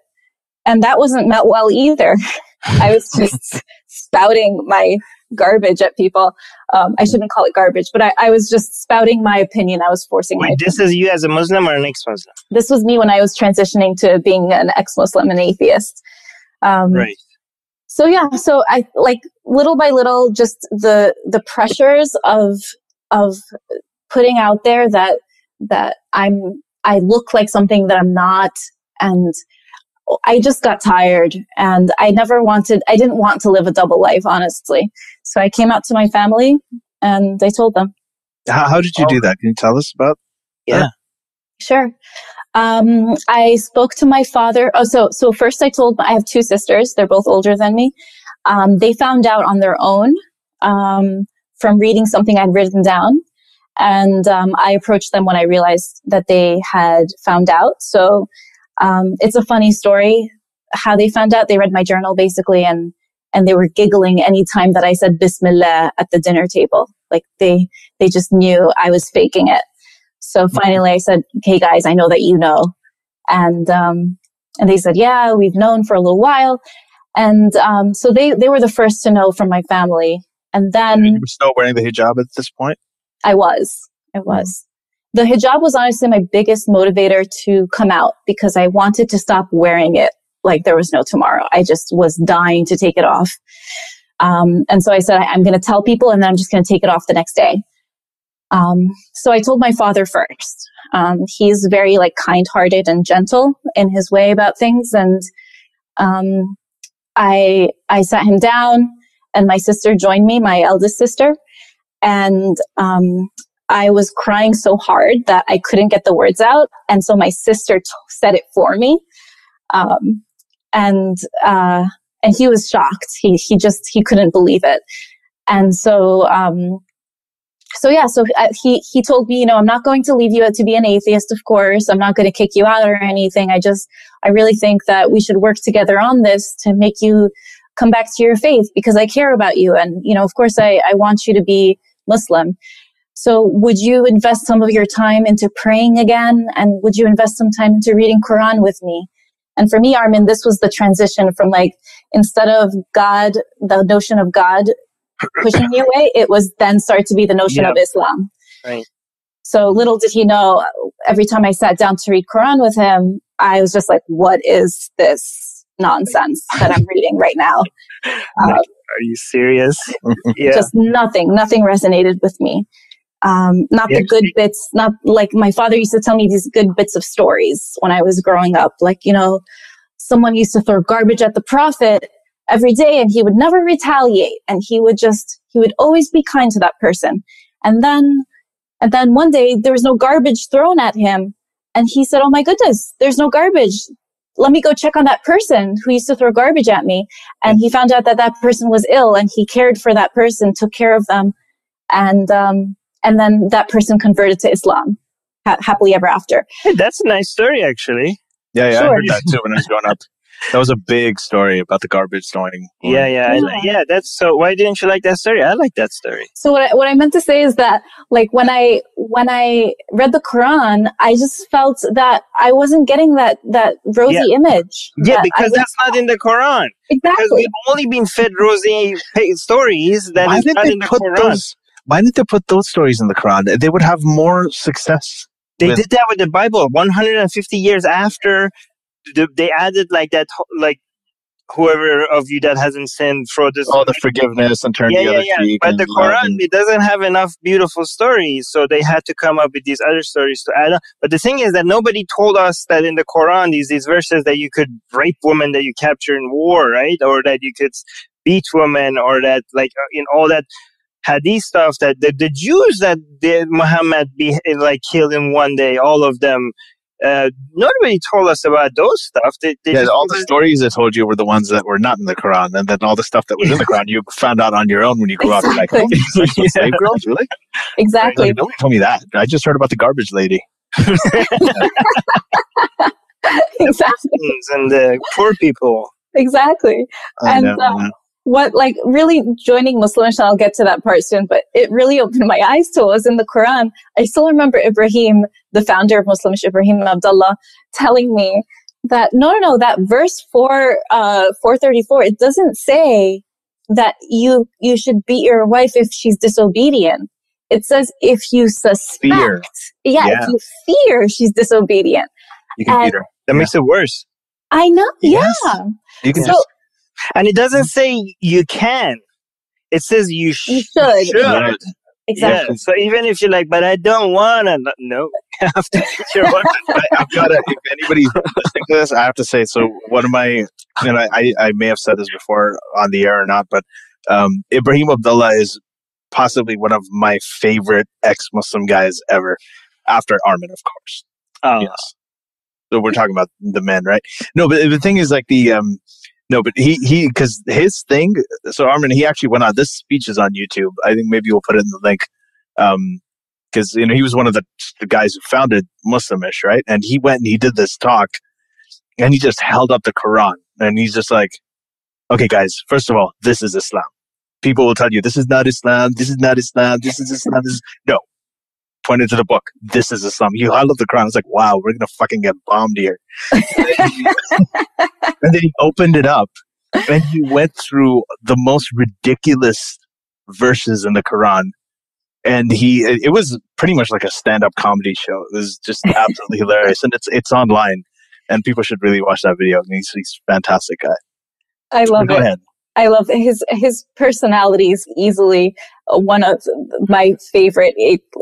And that wasn't met well either. I was just spouting my garbage at people. I shouldn't call it garbage, but I was just spouting my opinion. I was forcing my opinion. This is you as a Muslim or an ex-Muslim? This was me when I was transitioning to being an ex-Muslim and atheist. Right. So yeah, so I like little by little, just the pressures of putting out there that I look like something that I'm not, and I just got tired, and I didn't want to live a double life, honestly. So I came out to my family and I told them. How did you do that? Can you tell us about that? Sure. I spoke to my father. So first I have two sisters. They're both older than me. They found out on their own, from reading something I'd written down. And, I approached them when I realized that they had found out. So, it's a funny story how they found out. They read my journal basically, and they were giggling anytime that I said Bismillah at the dinner table. Like they just knew I was faking it. So finally I said, "Hey guys, I know that you know." And they said, "Yeah, we've known for a little while." And, so they were the first to know from my family. And then you were still wearing the hijab at this point? I was. The hijab was honestly my biggest motivator to come out, because I wanted to stop wearing it like there was no tomorrow. I just was dying to take it off. And so I said, I'm going to tell people, and then I'm just going to take it off the next day. So I told my father first. He's very kind-hearted and gentle in his way about things. And, I sat him down, and my sister joined me, my eldest sister. And, I was crying so hard that I couldn't get the words out. And so my sister said it for me. And he was shocked. He couldn't believe it. And so he told me, I'm not going to leave you to be an atheist, of course. I'm not going to kick you out or anything. I really think that we should work together on this to make you come back to your faith, because I care about you. And, of course I want you to be Muslim. So would you invest some of your time into praying again? And would you invest some time into reading Quran with me? And for me, Armin, this was the transition from instead of God, the notion of God pushing me away, it was then start to be the notion of Islam. Right. So little did he know, every time I sat down to read Quran with him, I was just like, what is this nonsense that I'm reading right now? Are you serious? Yeah. Just nothing resonated with me. Not the good bits, not like my father used to tell me these good bits of stories when I was growing up. Someone used to throw garbage at the Prophet every day and he would never retaliate. And he would always be kind to that person. And then one day there was no garbage thrown at him. And he said, "Oh my goodness, there's no garbage. Let me go check on that person who used to throw garbage at me." And he found out that person was ill, and he cared for that person, took care of them. And then that person converted to Islam happily ever after. Hey, that's a nice story, actually. Yeah, sure. I heard that too when I was growing up. That was a big story about the garbage throwing. Yeah. That's so. Why didn't you like that story? I like that story. So what I meant to say is that, like, when I read the Quran, I just felt that I wasn't getting that rosy image. Yeah, because that's not in the Quran. Exactly. Because we've only been fed rosy stories that is not in the Quran. Why didn't they put those stories in the Quran? They would have more success. They did that with the Bible. 150 years after, they added like that, like, whoever of you that hasn't sinned, throw this. Oh, the forgiveness and turn the other cheek. But the Quran, it doesn't have enough beautiful stories, so they had to come up with these other stories to add on. But the thing is that nobody told us that in the Quran, these verses that you could rape women that you capture in war, right? Or that you could beat women, or that, like, in all that hadith stuff, that the Jews that Muhammad killed in one day, all of them. Nobody told us about those stuff. All the stories I told you were the ones that were not in the Quran, and then all the stuff that was in the Quran you found out on your own when you grew up. You're like, slave girls, really? Exactly. Like, nobody told me that. I just heard about the garbage lady. Exactly. And the poor people. Exactly. I know. What, like, really joining Muslimish, and I'll get to that part soon, but it really opened my eyes to what was in the Quran. I still remember Ibrahim, the founder of Muslimish, Ibrahim Abdullah, telling me that, no, that verse 434, it doesn't say that you should beat your wife if she's disobedient. It says if you suspect, if you fear she's disobedient. You can beat her. That makes it worse. I know, yes. Yeah. You can and it doesesn't say you can. It says you should. Right. Exactly. Yeah. So even if you're like, but I don't want to, no. You have to beat your wife. I've got to, if anybody's listening to this, I have to say, so one of my, and I may have said this before on the air or not, but Ibrahim Abdullah is possibly one of my favorite ex-Muslim guys ever, after Armin, of course. Oh. Yes. So we're talking about the men, right? No, but the thing is, like, no, but he, because his thing, so Armin, he actually went on, this speech is on YouTube. I think maybe we'll put it in the link. Because, he was one of the guys who founded Muslimish, right? And he went and he did this talk, and he just held up the Quran. And he's just like, okay, guys, first of all, this is Islam. People will tell you, this is not Islam, this is not Islam, this is Islam, this is... No. Pointed to the book, this is Islam. He held up the Quran. I was like, wow, we're going to fucking get bombed here. And then he opened it up, and he went through the most ridiculous verses in the Quran. And it was pretty much like a stand-up comedy show. It was just absolutely hilarious. And it's online, and people should really watch that video. He's a fantastic guy. I love it. Go ahead. I love his personality is easily one of my favorite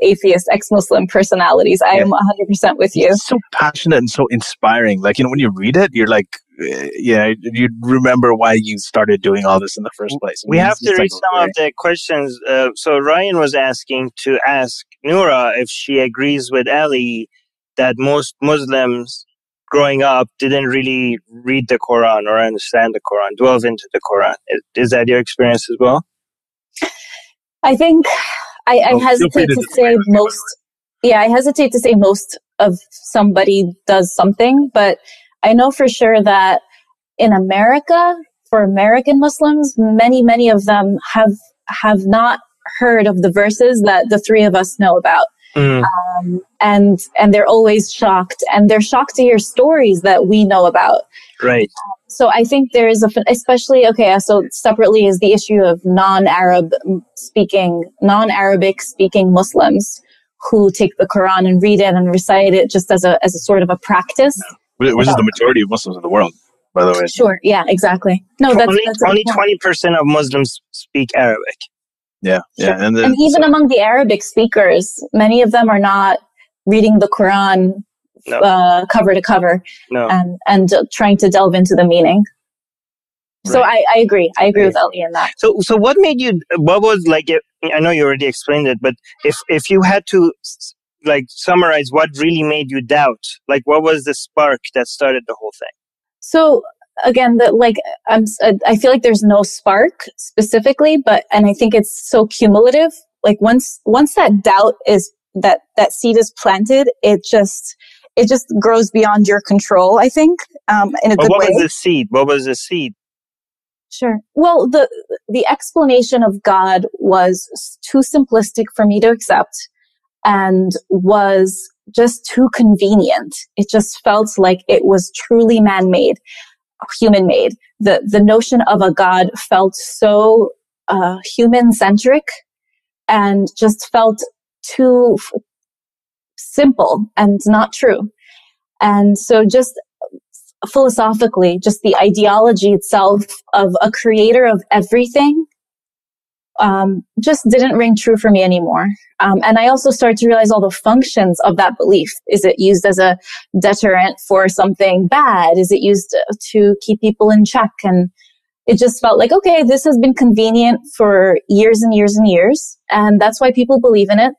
atheist ex-Muslim personalities. I am 100% with you. It's so passionate and so inspiring. Like, when you read it, you're like, you remember why you started doing all this in the first place. We have to read some of the questions. So Ryan was asking to ask Noura if she agrees with Ali that most Muslims growing up didn't really read the Quran or understand the Quran, delve into the Quran. Is that your experience as well? I think I hesitate to say most. Yeah, I hesitate to say most of somebody does something, but I know for sure that in America, for American Muslims, many of them have not heard of the verses that the three of us know about. And they're always shocked, and they're shocked to hear stories that we know about. Right. So I think there is so separately is the issue of non-Arabic speaking Muslims who take the Quran and read it and recite it just as a sort of a practice. Which is the majority of Muslims in the world, by the way. Sure. Yeah, exactly. No, that's only 20% of Muslims speak Arabic. Yeah, sure. Yeah. And even among the Arabic speakers, many of them are not reading the Quran cover to cover and trying to delve into the meaning. Right. So I agree. I agree with Ellie in that. So what made you, what was like, I know you already explained it, but if you had to like summarize what really made you doubt, like what was the spark that started the whole thing? So again, I feel like there's no spark specifically, and I think it's so cumulative. Like once that doubt is that seed is planted, it it just grows beyond your control, I think, in a good way. What was the seed? Sure. Well, the explanation of God was too simplistic for me to accept and was just too convenient. It just felt like it was truly man-made, human-made. The notion of a God felt so human-centric and just felt too simple and not true. And so just philosophically, just the ideology itself of a creator of everything just didn't ring true for me anymore. And I also started to realize all the functions of that belief. Is it used as a deterrent for something bad? Is it used to keep people in check? And it just felt like, okay, this has been convenient for years and years and years. And that's why people believe in it.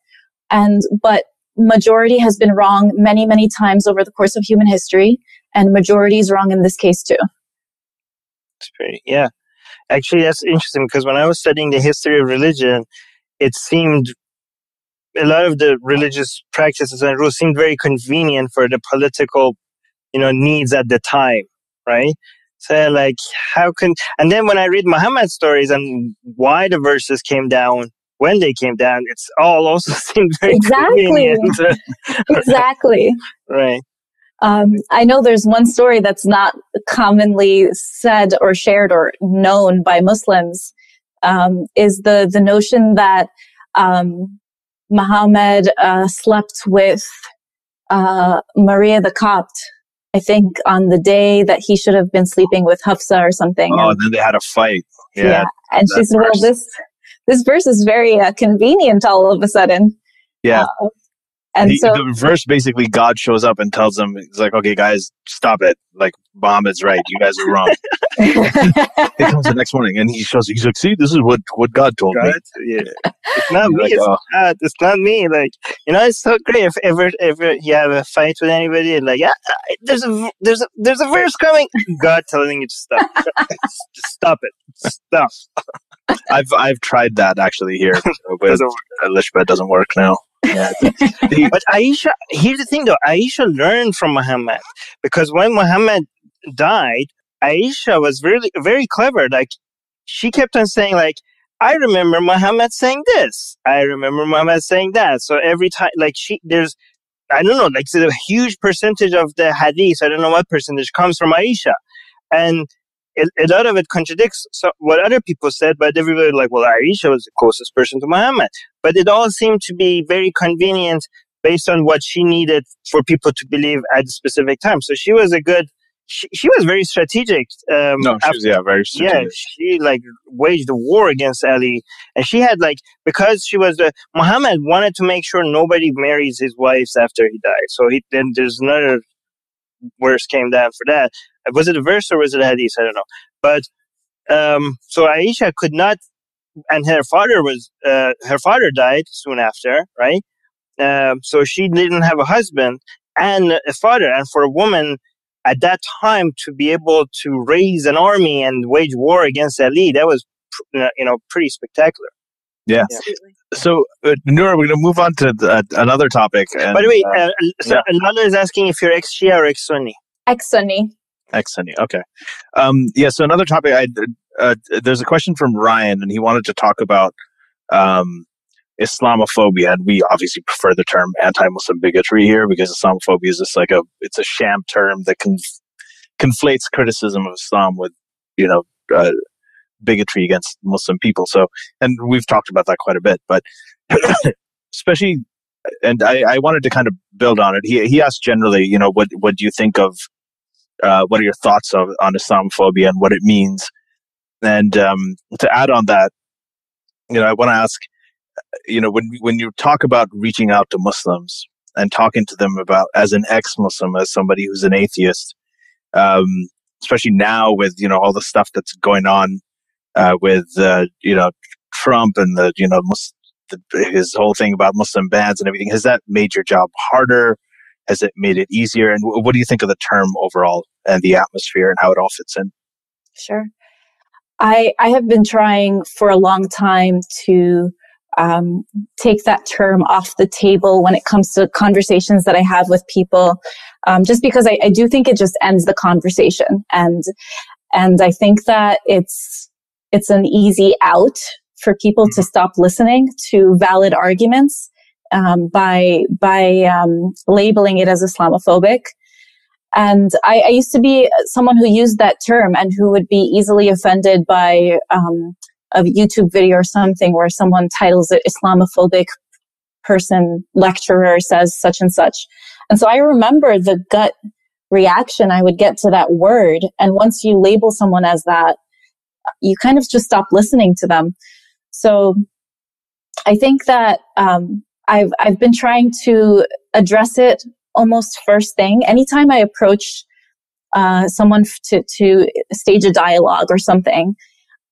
But majority has been wrong many, many times over the course of human history. And majority is wrong in this case too. That's great. Yeah. Actually, that's interesting because when I was studying the history of religion, it seemed a lot of the religious practices and rules seemed very convenient for the political, needs at the time, right? So like, and then when I read Muhammad's stories and why the verses came down, when they came down, it's all also seemed very convenient. Exactly. Right. I know there's one story that's not commonly said or shared or known by Muslims, is the notion that Muhammad slept with Maria the Copt, I think, on the day that he should have been sleeping with Hafsa or something. Oh, and then they had a fight. Yeah. And she said, well, this verse is very convenient all of a sudden. Yeah. And so the verse basically, God shows up and tells them, he's like, okay, guys, stop it. Like, Muhammad's right. You guys are wrong. He comes the next morning and he's like, see, this is what God told me. Yeah. It's not me. It's not me. Like, it's so great. If ever you have a fight with anybody and like, there's a verse coming. God telling you to stop. Just stop it. Stop. I've tried that actually here with Alish, but it doesn't work now. Yeah. But Aisha, here's the thing though, Aisha learned from Muhammad because when Muhammad died, Aisha was really very clever. Like she kept on saying like, I remember Muhammad saying this. I remember Muhammad saying that. So every time, like there's a huge percentage of the hadith, I don't know what percentage comes from Aisha. And a lot of it contradicts what other people said, but everybody like, well, Aisha was the closest person to Muhammad. But it all seemed to be very convenient based on what she needed for people to believe at a specific time. So she was she was very strategic. Very strategic. Yeah, she waged a war against Ali. And she had because she was Muhammad wanted to make sure nobody marries his wives after he died. So then there's another verse came down for that. Was it a verse or was it a hadith? I don't know. But so Aisha could not, and her father died soon after, right? So she didn't have a husband and a father. And for a woman at that time to be able to raise an army and wage war against Ali, that was pretty spectacular. Yeah. So, Noura, we're going to move on to another topic. And, by the way, Nora is asking if you're ex-Shia or ex-Sunni. Ex-Sunni. Ex-Sunni, okay. So another topic, there's a question from Ryan, and he wanted to talk about Islamophobia, and we obviously prefer the term anti-Muslim bigotry here because Islamophobia is just it's a sham term that conflates criticism of Islam with, bigotry against Muslim people. So, and we've talked about that quite a bit, but especially, and I wanted to kind of build on it. He asked generally, what do you think of, what are your thoughts on Islamophobia and what it means? And to add on that, I want to ask, when you talk about reaching out to Muslims and talking to them about, as an ex-Muslim, as somebody who's an atheist, especially now with, all the stuff that's going on with, Trump and his whole thing about Muslim bans and everything, has that made your job harder? Has it made it easier? And what do you think of the term overall and the atmosphere and how it all fits in? Sure. I have been trying for a long time to take that term off the table when it comes to conversations that I have with people. just because I do think it just ends the conversation. And I think that it's an easy out for people to stop listening to valid arguments, by labeling it as Islamophobic. And I used to be someone who used that term and who would be easily offended by a YouTube video or something where someone titles it Islamophobic person, lecturer says such and such. And so I remember the gut reaction I would get to that word. And once you label someone as that, you kind of just stop listening to them. So I think that I've been trying to address it almost first thing. Anytime I approach someone to stage a dialogue or something,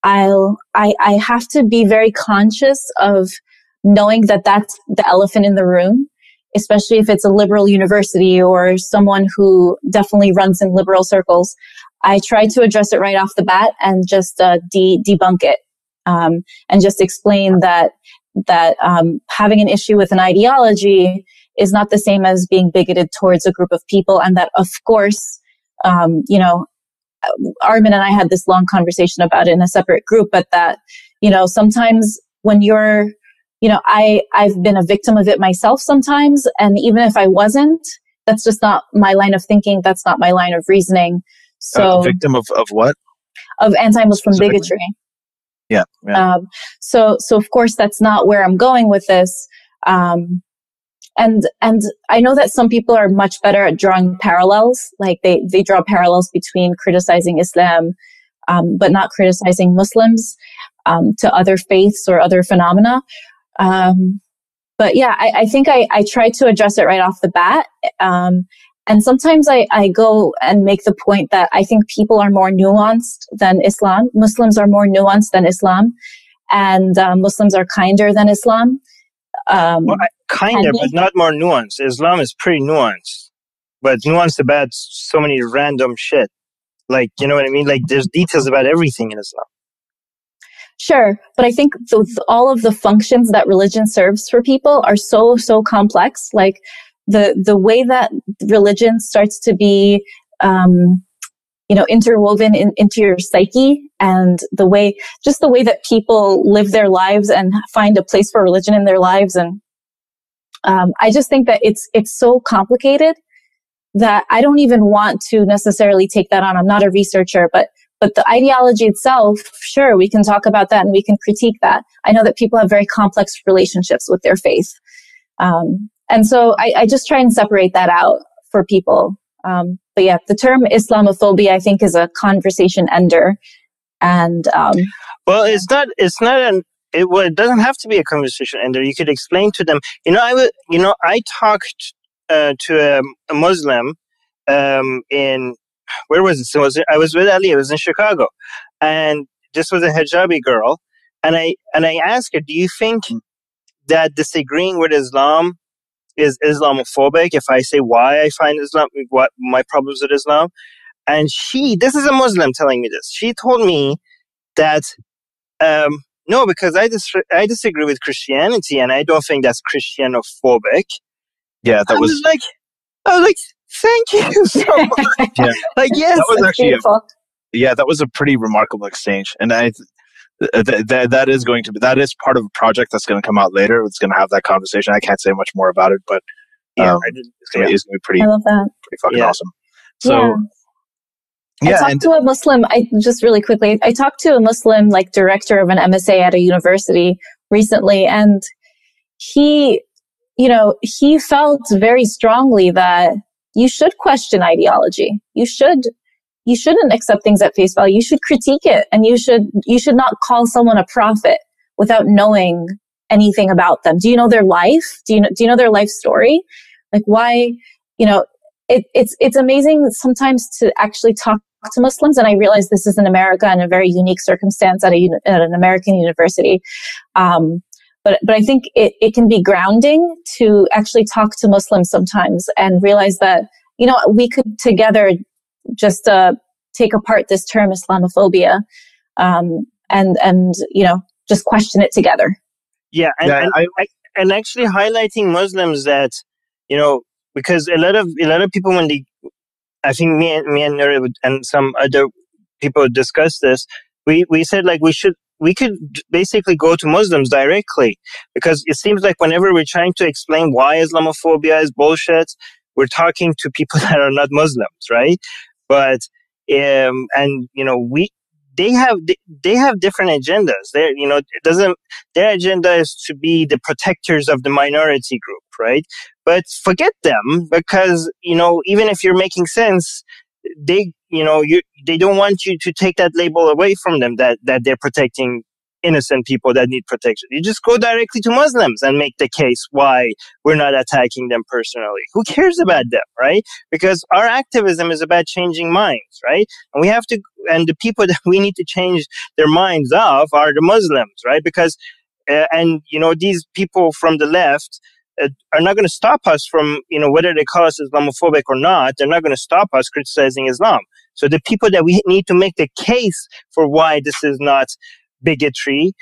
I have to be very conscious of knowing that that's the elephant in the room, especially if it's a liberal university or someone who definitely runs in liberal circles. I try to address it right off the bat and just debunk it, and just explain that having an issue with an ideology is not the same as being bigoted towards a group of people, and that, of course, Armin and I had this long conversation about it in a separate group, but that, sometimes when you're, I've been a victim of it myself sometimes, and even if I wasn't, that's just not my line of thinking. That's not my line of reasoning. So, victim of what? Of anti-Muslim bigotry. Yeah. So of course, that's not where I'm going with this. And I know that some people are much better at drawing parallels. Like they draw parallels between criticizing Islam, but not criticizing Muslims, to other faiths or other phenomena. But yeah, I think I try to address it right off the bat. And sometimes I go and make the point that I think people are more nuanced than Islam. Muslims are more nuanced than Islam, and Muslims are kinder than Islam. Kinder, but not more nuanced. Islam is pretty nuanced, but nuanced about so many random shit. Like, you know what I mean? Like, there's details about everything in Islam. Sure, but I think all of the functions that religion serves for people are so complex. Like the way that religion starts to be, interwoven into your psyche, and the way that people live their lives and find a place for religion in their lives. And I just think that it's so complicated that I don't even want to necessarily take that on. I'm not a researcher, but the ideology itself, sure, we can talk about that and we can critique that. I know that people have very complex relationships with their faith. And so I just try and separate that out for people. But yeah, the term Islamophobia, I think, is a conversation ender. And, well, it doesn't have to be a conversation ender. You could explain to them, I talked, to a Muslim, where was it? I was with Ali. I was in Chicago, and this was a hijabi girl. And I asked her, do you think that disagreeing with Islam is Islamophobic if I say why I find Islam, what my problems with Islam? And this is a Muslim telling me this. She told me that, no, because I disagree with Christianity and I don't think that's Christianophobic. Yeah, I was like, thank you so much. Yeah. Like, yes. That was actually beautiful. That was a pretty remarkable exchange. And that is part of a project that's going to come out later. It's going to have that conversation. I can't say much more about it, but it's going to be pretty, I love that. pretty fucking awesome. So, I talked to a Muslim, just really quickly, I talked to a Muslim, like, director of an MSA at a university recently, and he felt very strongly that you should question ideology. You shouldn't accept things at face value. You should critique it, and you should not call someone a prophet without knowing anything about them. Do you know their life? Do you know their life story? Like, why, it's amazing sometimes to actually talk to Muslims. And I realize this is in America in a very unique circumstance at an American university. But I think it can be grounding to actually talk to Muslims sometimes and realize that, we could together just take apart this term Islamophobia, and just question it together. Yeah, and actually highlighting Muslims that, because a lot of people, when they, I think me and Nora and some other people discussed this, we said like we could basically go to Muslims directly, because it seems like whenever we're trying to explain why Islamophobia is bullshit, we're talking to people that are not Muslims, right? But and they have different agendas. Their agenda is to be the protectors of the minority group, right? But forget them, because even if you're making sense, they don't want you to take that label away from them, that they're protecting innocent people that need protection. You just go directly to Muslims and make the case why we're not attacking them personally. Who cares about them, right? Because our activism is about changing minds, right? And the people that we need to change their minds of are the Muslims, right? Because these people from the left are not going to stop us from, whether they call us Islamophobic or not, they're not going to stop us criticizing Islam. So the people that we need to make the case for why this is not bigotry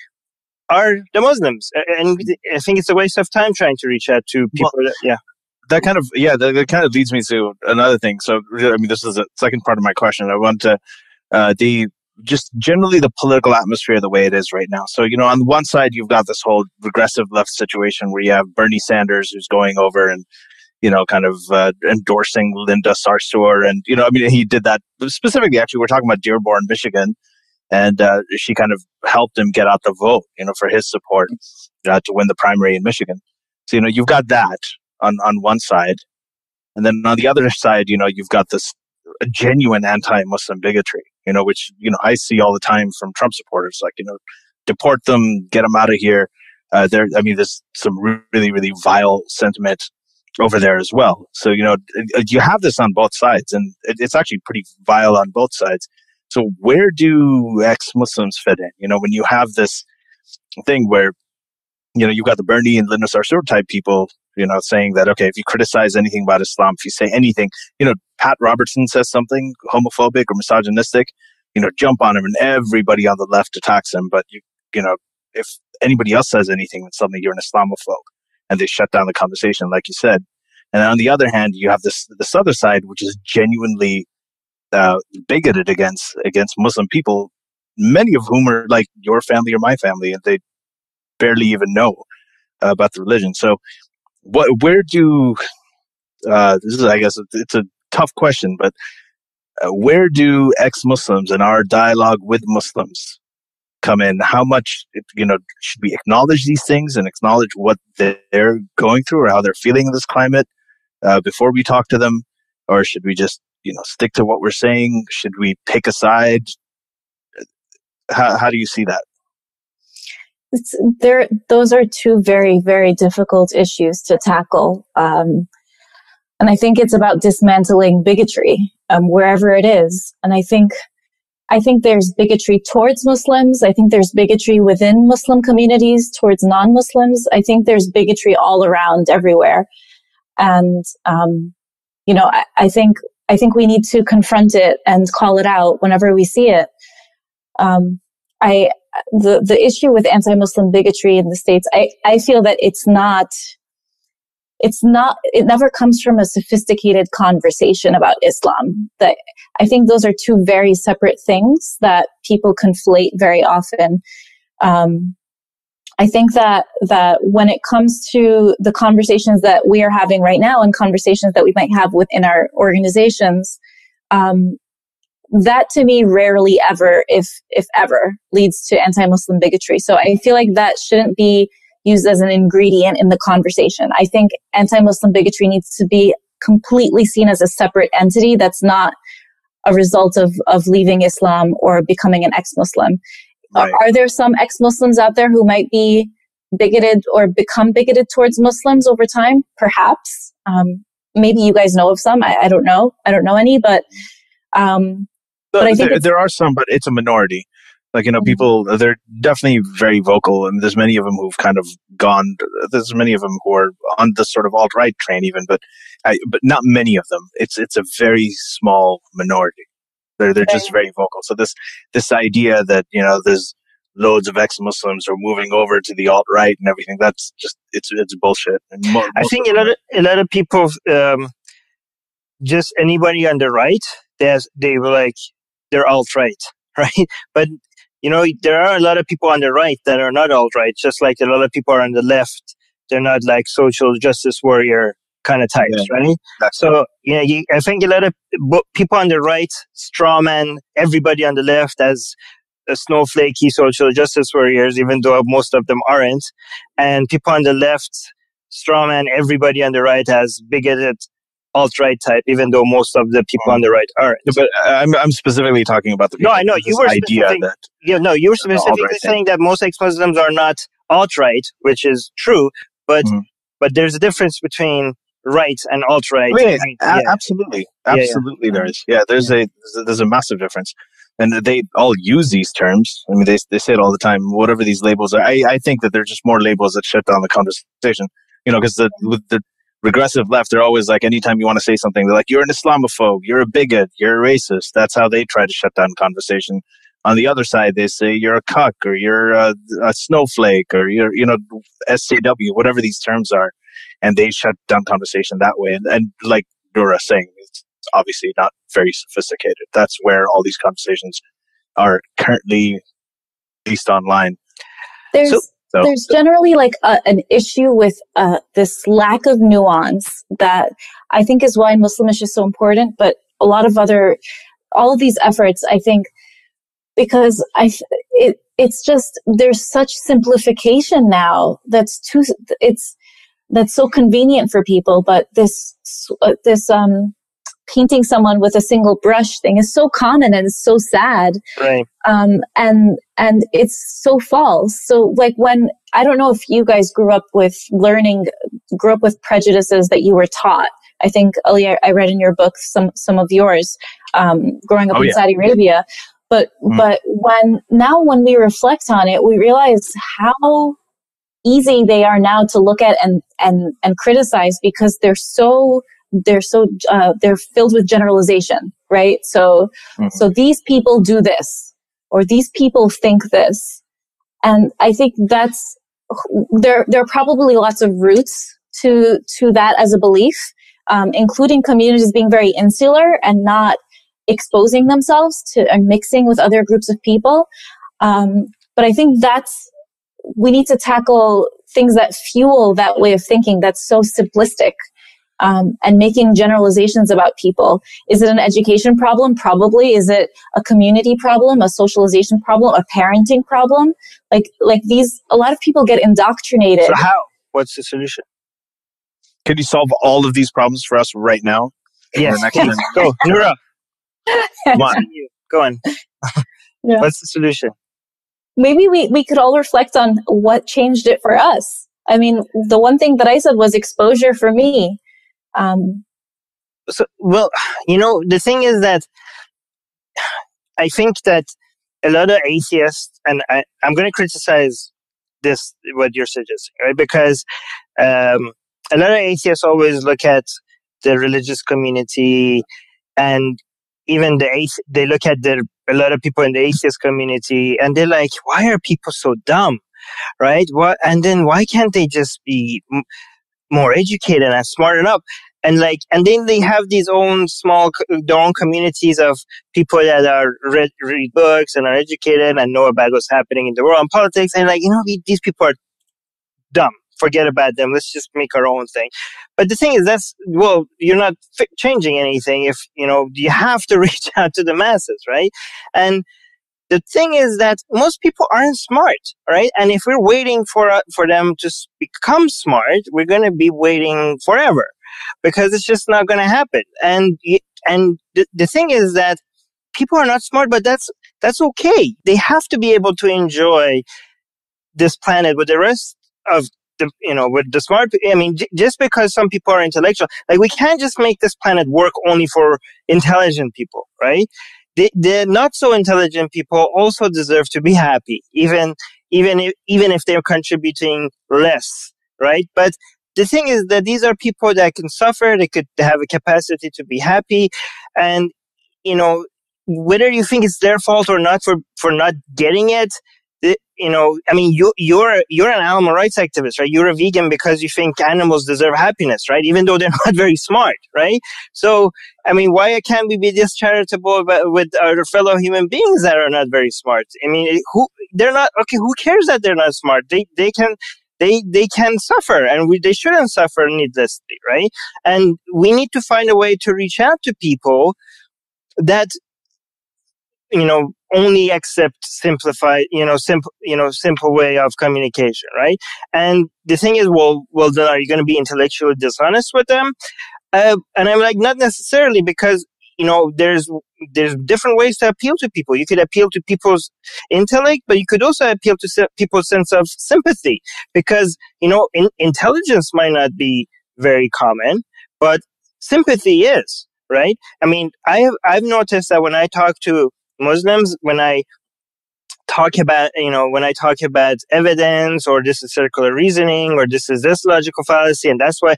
are the Muslims. And I think it's a waste of time trying to reach out to people. That kind of leads me to another thing. So, I mean, this is the second part of my question. I want to, just generally the political atmosphere the way it is right now. So, on one side, you've got this whole regressive left situation where you have Bernie Sanders who's going over and, kind of endorsing Linda Sarsour. And, he did that specifically, actually, we're talking about Dearborn, Michigan. And she kind of helped him get out the vote, for his support to win the primary in Michigan. So, you've got that on one side. And then on the other side, you've got this genuine anti-Muslim bigotry, which, I see all the time from Trump supporters, like, deport them, get them out of here. There's some really, really vile sentiment over there as well. So, you have this on both sides, and it's actually pretty vile on both sides. So where do ex-Muslims fit in? When you have this thing where, you've got the Bernie and Linda Sarsour type people, saying that, okay, if you criticize anything about Islam, if you say anything, Pat Robertson says something homophobic or misogynistic, jump on him and everybody on the left attacks him. But, if anybody else says anything, then suddenly you're an Islamophobe and they shut down the conversation, like you said. And on the other hand, you have this other side, which is genuinely bigoted against Muslim people, many of whom are like your family or my family, and they barely even know about the religion. So, where do this is, I guess, it's a tough question, but where do ex-Muslims in our dialogue with Muslims come in? How much, should we acknowledge these things and acknowledge what they're going through or how they're feeling in this climate before we talk to them, or should we just stick to what we're saying? Should we pick a side? How do you see that? Those are two very, very difficult issues to tackle. And I think it's about dismantling bigotry, wherever it is. And I think there's bigotry towards Muslims. I think there's bigotry within Muslim communities towards non-Muslims. I think there's bigotry all around everywhere. And, I think we need to confront it and call it out whenever we see it. The issue with anti-Muslim bigotry in the States, I feel that it never comes from a sophisticated conversation about Islam. That I think those are two very separate things that people conflate very often. I think that when it comes to the conversations that we are having right now and conversations that we might have within our organizations, that to me rarely ever, if ever, leads to anti-Muslim bigotry. So I feel like that shouldn't be used as an ingredient in the conversation. I think anti-Muslim bigotry needs to be completely seen as a separate entity that's not a result of leaving Islam or becoming an ex-Muslim. Right. Are there some ex-Muslims out there who might be bigoted or become bigoted towards Muslims over time? Perhaps. Maybe you guys know of some. I don't know. I don't know any, but I think there are some, but it's a minority. Like, people, they're definitely very vocal, and there's many of them who've kind of gone, there's many of them who are on the sort of alt-right train even, but not many of them. It's a very small minority. They're just very vocal. So this idea that, there's loads of ex-Muslims are moving over to the alt-right and everything. That's just, it's bullshit. And I think a lot of people, just anybody on the right, they were like, they're alt-right, right? But, there are a lot of people on the right that are not alt-right, just like a lot of people are on the left. They're not like social justice warrior kind of types, right? Exactly. So, I think a lot of people on the right strawman everybody on the left as snowflakey social justice warriors, even though most of them aren't. And people on the left strawman everybody on the right as bigoted alt-right type, even though most of the people on the right aren't. But I'm specifically talking about the people. No, I know you were you were specifically saying that most ex-Muslims are not alt-right, which is true, but there's a difference between right and alt-right. Absolutely, there is. Yeah, there's a massive difference, and they all use these terms. I mean, they say it all the time. Whatever these labels are, I think that they're just more labels that shut down the conversation. Because with the regressive left, they're always like, anytime you want to say something, they're like, you're an Islamophobe, you're a bigot, you're a racist. That's how they try to shut down conversation. On the other side, they say you're a cuck, or you're a snowflake, or you're, SJW, whatever these terms are. And they shut down conversation that way. And like Noura saying, it's obviously not very sophisticated. That's where all these conversations are currently based online. There's generally like an issue with this lack of nuance that I think is why Muslimish is so important. But a lot of all of these efforts, I think, because it's just, there's such simplification now that's so convenient for people. But this painting someone with a single brush thing is so common and it's so sad. Right. And it's so false. So like I don't know if you guys grew up with prejudices that you were taught. I think, Ali, I read in your book some of yours, growing up in Saudi Arabia. But when we reflect on it, we realize how easy they are now to look at and criticize, because they're filled with generalization, right? So these people do this, or these people think this. And I think there are probably lots of roots to that as a belief, including communities being very insular and not exposing themselves to and mixing with other groups of people. But I think we need to tackle things that fuel that way of thinking that's so simplistic. And making generalizations about people. Is it an education problem? Probably. Is it a community problem, a socialization problem, a parenting problem? Like a lot of people get indoctrinated. So how? What's the solution? Could you solve all of these problems for us right now? Yes. Go, Nora. Come on. Go on. Yeah. What's the solution? Maybe we could all reflect on what changed it for us. I mean, the one thing that I said was exposure for me. The thing is that I think that a lot of atheists, and I'm going to criticize what you're suggesting, right? Because a lot of atheists always look at the religious community, and even they look at a lot of people in the atheist community, and they're like, why are people so dumb, right? And then why can't they just be more educated and smarten up? And then they have these their own communities of people that are read books and are educated and know about what's happening in the world and politics. And these people are dumb. Forget about them. Let's just make our own thing. But the thing is, you're not changing anything if, you have to reach out to the masses, right? And the thing is that most people aren't smart, right? And if we're waiting for them to become smart, we're going to be waiting forever, because it's just not going to happen. And the thing is that people are not smart, but that's okay. They have to be able to enjoy this planet with the rest of with the smart. I mean, just because some people are intellectual, we can't just make this planet work only for intelligent people, right? The not so intelligent people also deserve to be happy, even if they're contributing less, right? But the thing is that these are people that can suffer. They have a capacity to be happy, and whether you think it's their fault or not for not getting it, you're an animal rights activist, right? You're a vegan because you think animals deserve happiness, right? Even though they're not very smart, right? So, why can't we be this charitable with our fellow human beings that are not very smart? They're not, okay, who cares that they're not smart? They can suffer, and they shouldn't suffer needlessly, right? And we need to find a way to reach out to people that, only accept simplified, simple way of communication, right? And the thing is, well, then are you going to be intellectually dishonest with them? And I'm like, not necessarily, because, there's different ways to appeal to people. You could appeal to people's intellect, but you could also appeal to people's sense of sympathy, because, intelligence might not be very common, but sympathy is, right? I've noticed that when I talk to Muslims, when I talk about evidence, or this is circular reasoning, or this is this logical fallacy, and that's why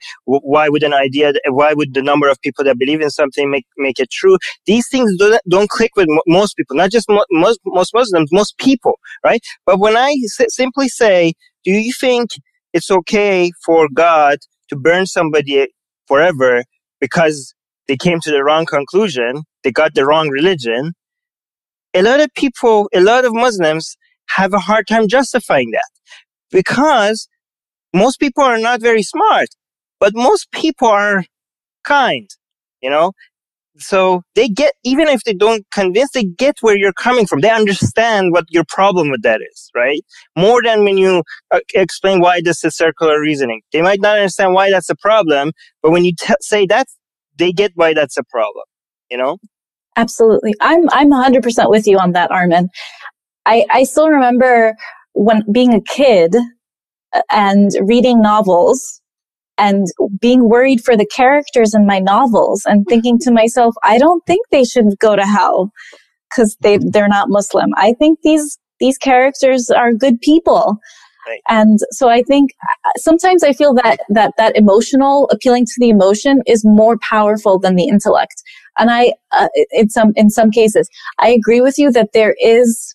would the number of people that believe in something make it true? These things don't click with most people, not just most Muslims, most people, right? But when I simply say, do you think it's okay for God to burn somebody forever because they came to the wrong conclusion, they got the wrong religion? A lot of Muslims have a hard time justifying that, because most people are not very smart, but most people are kind, so they get, even if they don't convince, they get where you're coming from. They understand what your problem with that is, right? More than when you explain why this is circular reasoning. They might not understand why that's a problem, but when you say that, they get why that's a problem, Absolutely. I'm 100% with you on that, Armin. I still remember when being a kid and reading novels and being worried for the characters in my novels and thinking to myself, I don't think they should go to hell because they're not Muslim. I think these characters are good people. Right. And so I think sometimes I feel that emotional, appealing to the emotion, is more powerful than the intellect. And in some cases, I agree with you that there is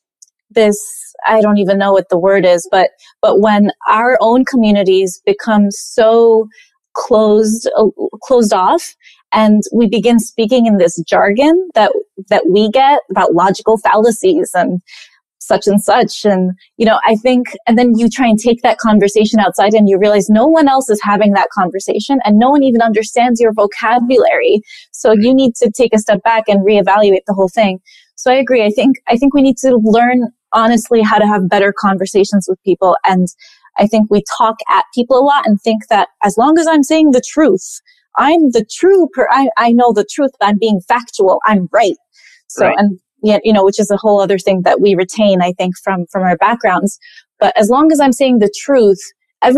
this, I don't even know what the word is, but when our own communities become so closed off, and we begin speaking in this jargon that we get about logical fallacies and such, and I think, and then you try and take that conversation outside and you realize no one else is having that conversation and no one even understands your vocabulary. So you need to take a step back and reevaluate the whole thing. So I agree. I think we need to learn honestly how to have better conversations with people. And I think we talk at people a lot and think that as long as I'm saying the truth, I'm the true I know the truth, I'm being factual, I'm right. So, right. And yet, which is a whole other thing that we retain, I think, from our backgrounds. But as long as I'm saying the truth, I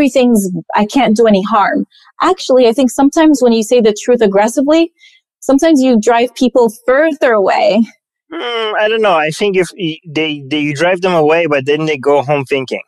can't do any harm. Actually, I think sometimes when you say the truth aggressively, sometimes you drive people further away. I don't know. I think if you drive them away, but then they go home thinking,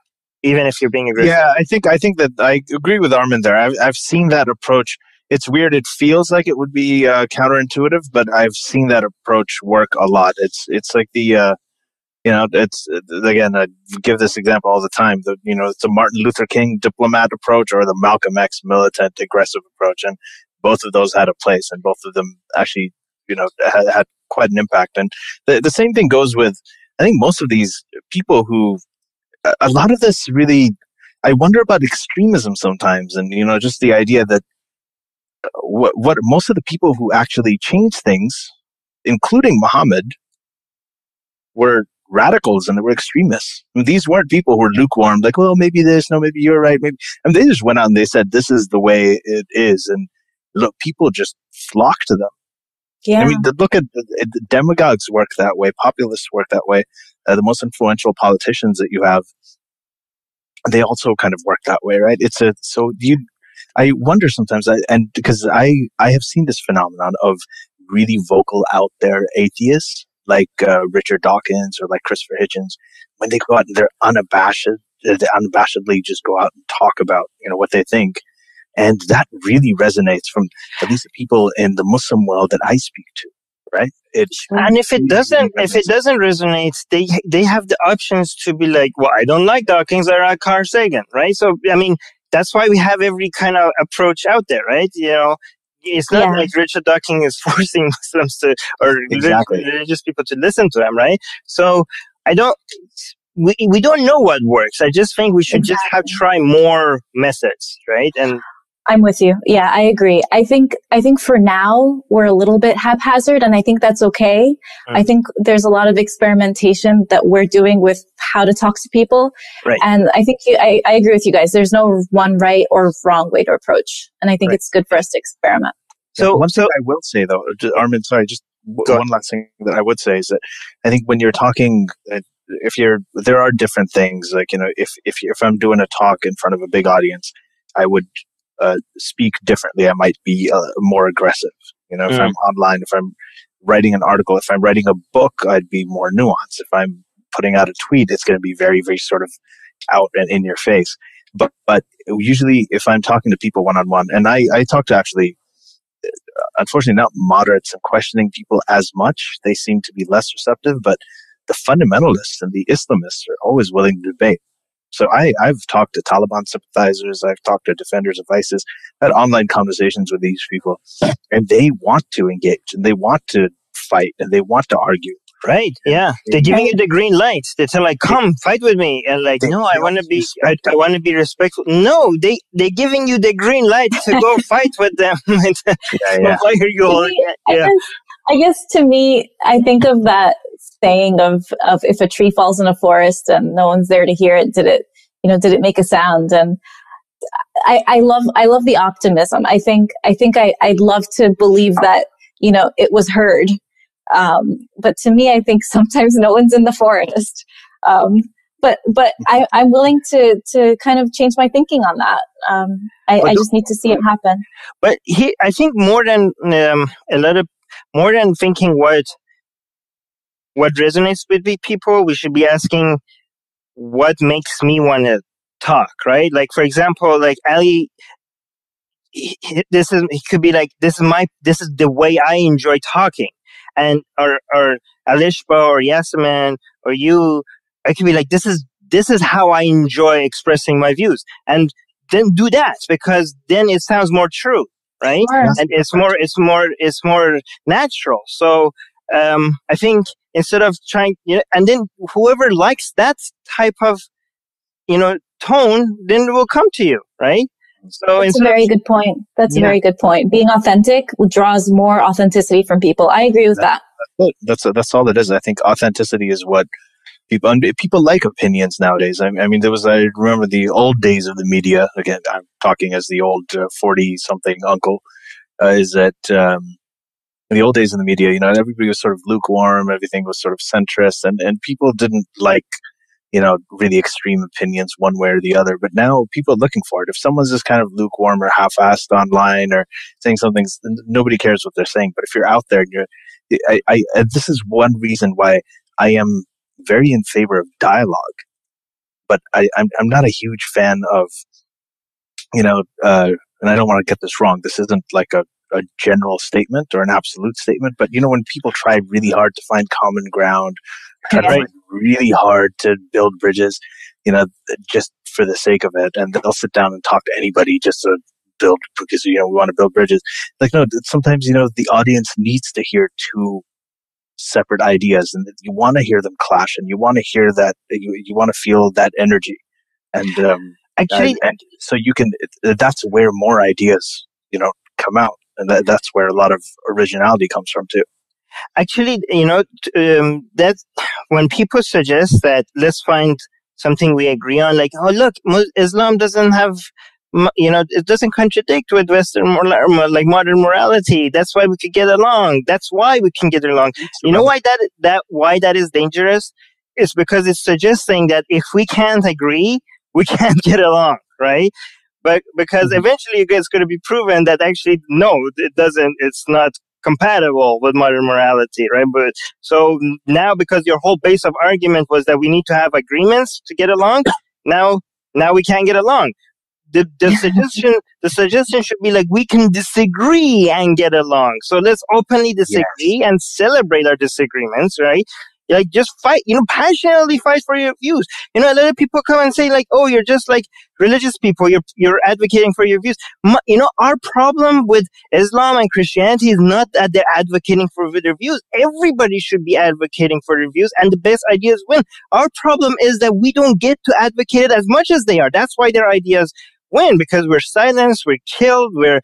even if you're being aggressive. Yeah, I think that I agree with Armin there. I've seen that approach. It's weird. It feels like it would be counterintuitive, but I've seen that approach work a lot. It's like it's again, I give this example all the time. It's a Martin Luther King diplomat approach or the Malcolm X militant aggressive approach, and both of those had a place, and both of them actually, had quite an impact. And the same thing goes with, I think, most of these people who, a lot of this really, I wonder about extremism sometimes, and just the idea that what most of the people who actually changed things, including Muhammad, were radicals and they were extremists. These weren't people who were lukewarm, like, well, maybe this, no, maybe you're right, maybe. They just went out and they said, this is the way it is. And look, people just flock to them. Yeah. Look at the demagogues work that way, populists work that way. The most influential politicians that you have, they also kind of work that way, right? I wonder sometimes, and because I have seen this phenomenon of really vocal out there atheists like Richard Dawkins or like Christopher Hitchens, when they go out and they unabashedly just go out and talk about what they think, and that really resonates from at least the people in the Muslim world that I speak to. right? And if it doesn't resonate, they have the options to be like, well, I don't like Dawkins or Carl Sagan, right? So, I mean, that's why we have every kind of approach out there, right? You know, it's not like Richard Dawkins is forcing Muslims to, or religious people to listen to him, right? So we don't know what works. I just think we should just try more methods, right? And I'm with you. Yeah, I agree. I think for now we're a little bit haphazard, and I think that's okay. I think there's a lot of experimentation that we're doing with how to talk to people. Right. And I think I agree with you guys. There's no one right or wrong way to approach. And I think it's good for us to experiment. So one thing I will say though, Armin, sorry, just one last thing that I would say is that I think when you're talking, there are different things, like, you know, if I'm doing a talk in front of a big audience, I would speak differently. I might be more aggressive. You know, if I'm online, if I'm writing an article, if I'm writing a book, I'd be more nuanced. If I'm putting out a tweet, it's going to be very, very sort of out and in your face. But usually if I'm talking to people one-on-one, and I talk to actually, unfortunately, not moderates and questioning people as much. They seem to be less receptive, but the fundamentalists and the Islamists are always willing to debate. So I've talked to Taliban sympathizers, I've talked to defenders of ISIS, had online conversations with these people, and they want to engage, and they want to fight, and they want to argue. Right, yeah. They're giving you the green light. They're like, come, fight with me. And like, no, I want to be respectful. No, they're giving you the green light to go fight with them. Why are you all... I guess to me, I think of that saying of if a tree falls in a forest and no one's there to hear it, did it make a sound? And I love the optimism. I'd love to believe that, you know, it was heard. But to me, I think sometimes no one's in the forest. But I'm willing to kind of change my thinking on that. I just need to see it happen. But I think more than thinking what resonates with people, we should be asking what makes me want to talk, right? Like, for example, like Ali, he could be like, this is the way I enjoy talking. And or Alishba or Yasemin or you, I could be like, this is how I enjoy expressing my views, and then do that, because then it sounds more true, right? Sure. And it's more natural. So I think instead of trying, you know, and then whoever likes that type of, you know, tone, then will come to you, right? So that's a very good point. That's a very good point. Being authentic draws more authenticity from people. I agree with that. That's all it is. I think authenticity is what people like opinions nowadays. I mean, I remember the old days of the media. Again, I'm talking as the old 40-something uncle. Is that in the old days of the media, you know, everybody was sort of lukewarm. Everything was sort of centrist, and people didn't like, you know, really extreme opinions one way or the other. But now people are looking for it. If someone's just kind of lukewarm or half-assed online or saying something, nobody cares what they're saying. But if you're out there, and this is one reason why I am very in favor of dialogue. But I'm not a huge fan of, you know, and I don't want to get this wrong. This isn't like a general statement or an absolute statement. But, you know, when people try really hard to find common ground, try to find really hard to build bridges, you know, just for the sake of it, and they'll sit down and talk to anybody just to build, because, you know, we want to build bridges. Like, no, sometimes, you know, the audience needs to hear two separate ideas, and you want to hear them clash, and you want to hear that, you want to feel that energy. And so you can, that's where more ideas, you know, come out. And that's where a lot of originality comes from too. Actually, you know, that when people suggest that let's find something we agree on, like, oh, look, Islam doesn't have, you know, it doesn't contradict with Western modern morality. That's why we could get along. That's why we can get along. You know why why that is dangerous? It's because it's suggesting that if we can't agree, we can't get along, right? But because eventually it's going to be proven that actually, no, it doesn't, it's not compatible with modern morality, right? But so now, because your whole base of argument was that we need to have agreements to get along, now we can't get along. the suggestion should be like, we can disagree and get along. So let's openly disagree and celebrate our disagreements, right? Like, just fight, passionately fight for your views. A lot of people come and say like, oh, you're just like religious people. You're advocating for your views. Our problem with Islam and Christianity is not that they're advocating for their views. Everybody should be advocating for their views, and the best ideas win. Our problem is that we don't get to advocate it as much as they are. That's why their ideas win, because we're silenced, we're killed, we're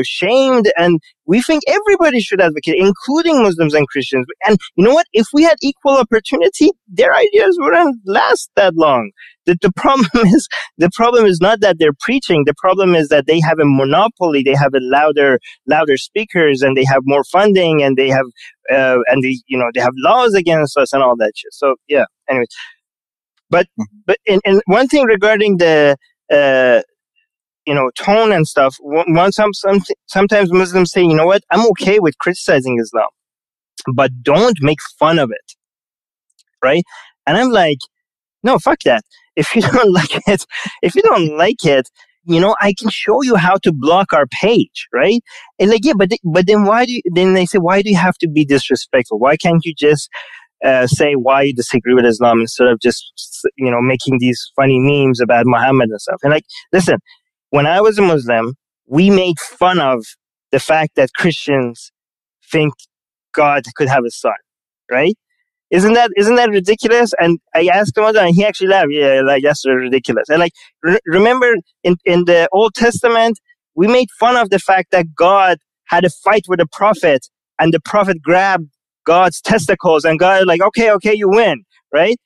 shamed, and we think everybody should advocate, including Muslims and Christians. And you know what? If we had equal opportunity, their ideas wouldn't last that long. The problem is not that they're preaching. The problem is that they have a monopoly. They have a louder speakers, and they have more funding, and they have they have laws against us and all that shit. So yeah. Anyways, but in one thing regarding the tone and stuff. Sometimes Muslims say, you know what, I'm okay with criticizing Islam, but don't make fun of it, right? And I'm like, no, fuck that. If you don't like it, I can show you how to block our page, right? And like, yeah, but then they say, why do you have to be disrespectful? Why can't you just say why you disagree with Islam instead of just, making these funny memes about Muhammad and stuff? And like, listen, when I was a Muslim, we made fun of the fact that Christians think God could have a son, right? Isn't that ridiculous? And I asked him one time, and he actually laughed. Yeah, like, that's ridiculous. And like, remember in the Old Testament, we made fun of the fact that God had a fight with a prophet, and the prophet grabbed God's testicles, and God was like, okay, you win, right?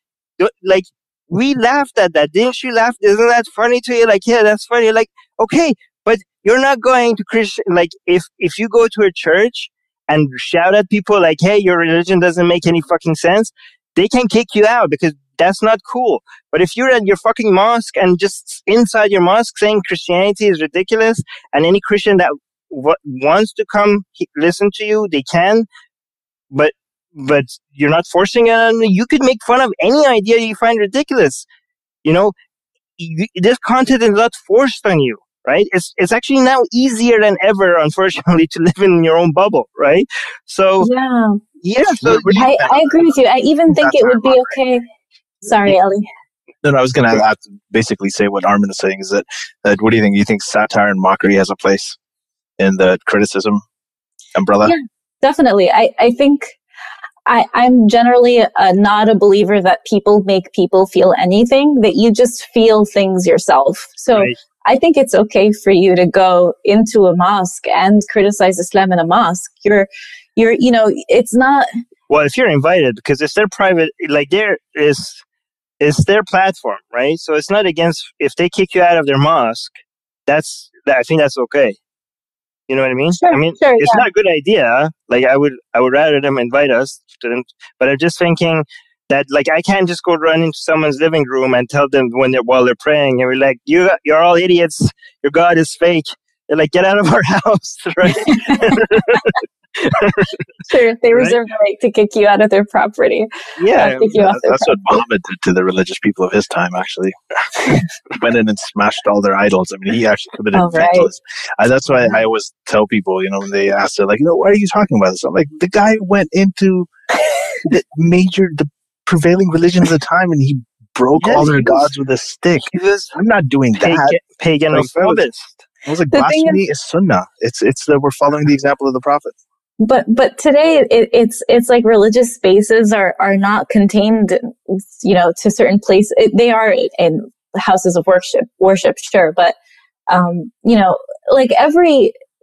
Like, we laughed at that. Didn't you laugh? Isn't that funny to you? Like, yeah, that's funny. Like, okay, but you're not going to Christian. Like, if you go to a church and shout at people like, hey, your religion doesn't make any fucking sense, they can kick you out because that's not cool. But if you're at your fucking mosque and just inside your mosque saying Christianity is ridiculous, and any Christian that wants to come listen to you, they can, but you're not forcing it on them. You could make fun of any idea you find ridiculous. This content is not forced on you, right? It's actually now easier than ever, unfortunately, to live in your own bubble, right? So yeah. So I agree with you. I even think it would be okay. Sorry, Ellie. No, I was going to basically say what Armin is saying is that what do you think? You think satire and mockery has a place in the criticism umbrella? Yeah, definitely. I think I'm generally not a believer that people make people feel anything, that you just feel things yourself. So right. I think it's okay for you to go into a mosque and criticize Islam in a mosque. You're it's not. Well, if you're invited, because it's their private, like it's their platform, right? So it's not against, if they kick you out of their mosque, I think that's okay. You know what I mean? Sure, it's not a good idea. Like, I would rather them invite us to them, but I'm just thinking that, like, I can't just go run into someone's living room and tell them while they're praying, and we're like, you're all idiots. Your God is fake. They're like, get out of our house, right? Sure, they reserve the right to kick you out of their property. Yeah, that's what Muhammad did to the religious people of his time, actually. Went in and smashed all their idols. I mean, he actually committed vandalism. That's why I always tell people, when they ask, they're like, why are you talking about this? I'm like, the guy went into the prevailing religions of the time, and he broke all their gods with a stick. I'm not doing that. Paganophobist. I was like, blasphemy is sunnah. It's that we're following the example of the Prophet. But today it's like religious spaces are not contained, to certain places. They are in houses of worship, sure. But,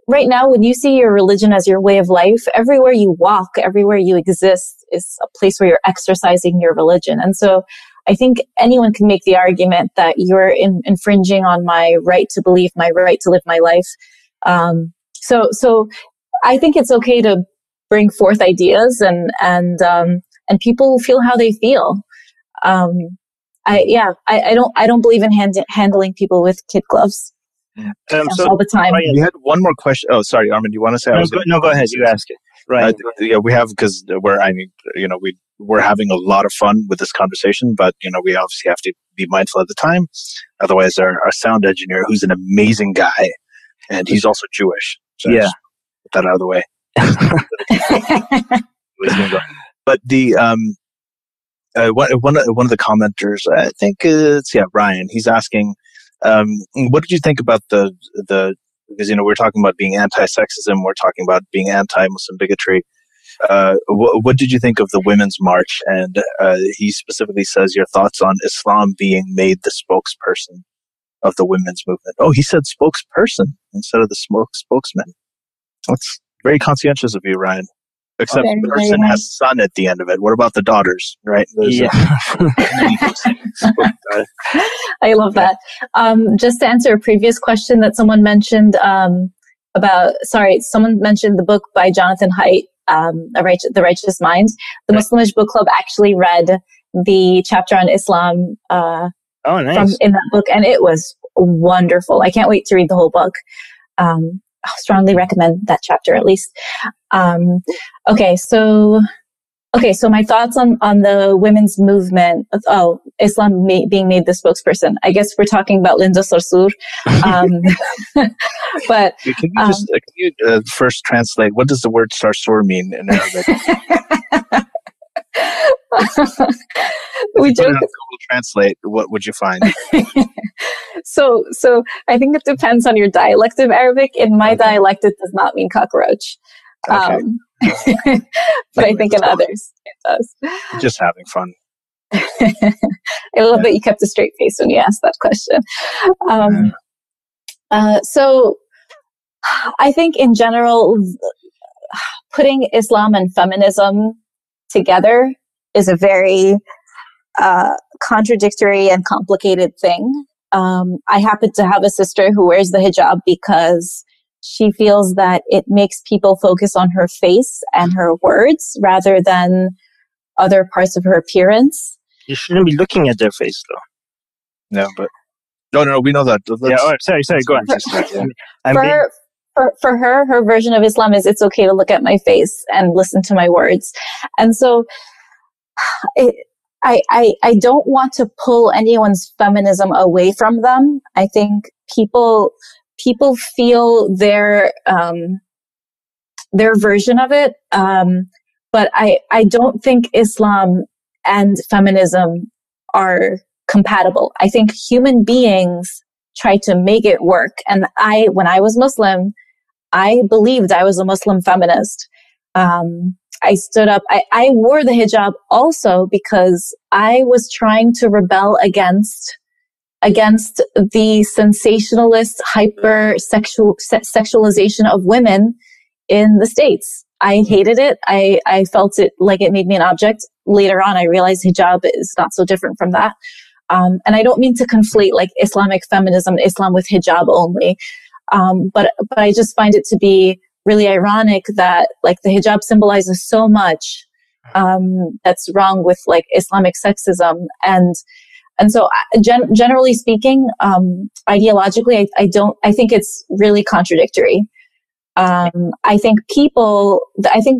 right now, when you see your religion as your way of life, everywhere you walk, everywhere you exist is a place where you're exercising your religion. And so I think anyone can make the argument that you're infringing on my right to believe, my right to live my life. So I think it's okay to bring forth ideas and people feel how they feel. I don't believe in handling people with kid gloves all the time. We had one more question. Oh, sorry, Armin, do you want to say? No, go ahead. You ask it. Right. We have, because we we're having a lot of fun with this conversation, but we obviously have to be mindful of the time. Otherwise, our sound engineer, who's an amazing guy, and he's also Jewish, so just put that out of the way. But the one of the commenters, I think it's Ryan. He's asking, what did you think about the because we're talking about being anti-sexism, we're talking about being anti-Muslim bigotry. What did you think of the Women's March? And he specifically says your thoughts on Islam being made the spokesperson of the women's movement. Oh, he said spokesperson instead of the spokesman. That's very conscientious of you, Ryan. Except the person has son at the end of it. What about the daughters, right? I love that. Just to answer a previous question that someone mentioned someone mentioned the book by Jonathan Haidt, The Righteous Mind. The Muslimish Book Club actually read the chapter on Islam nice. in that book, and it was wonderful. I can't wait to read the whole book. I strongly recommend that chapter at least. So my thoughts on the women's movement. Islam being made the spokesperson. I guess we're talking about Linda Sarsour. But can you first translate, what does the word Sarsour mean in Arabic? We joke. Google Translate. What would you find? So I think it depends on your dialect of Arabic. In my dialect, it does not mean cockroach. Okay. But I think in others it does. Just having fun. I love that you kept a straight face when you asked that question. So I think in general, putting Islam and feminism together is a very contradictory and complicated thing. I happen to have a sister who wears the hijab because she feels that it makes people focus on her face and her words rather than other parts of her appearance. You shouldn't be looking at their face, though. No, but no, we know that. Sorry, go on. For her version of Islam is it's okay to look at my face and listen to my words. And so I don't want to pull anyone's feminism away from them. I think people feel their version of it. But I don't think Islam and feminism are compatible. I think human beings try to make it work. And when I was Muslim, I believed I was a Muslim feminist. I stood up. I wore the hijab also because I was trying to rebel against the sensationalist sexualization of women in the States. I hated it. I felt it like it made me an object. Later on, I realized hijab is not so different from that. And I don't mean to conflate like Islamic feminism, Islam with hijab only. But I just find it to be really ironic that like the hijab symbolizes so much that's wrong with like Islamic sexism. And so generally speaking, ideologically, I think it's really contradictory. I think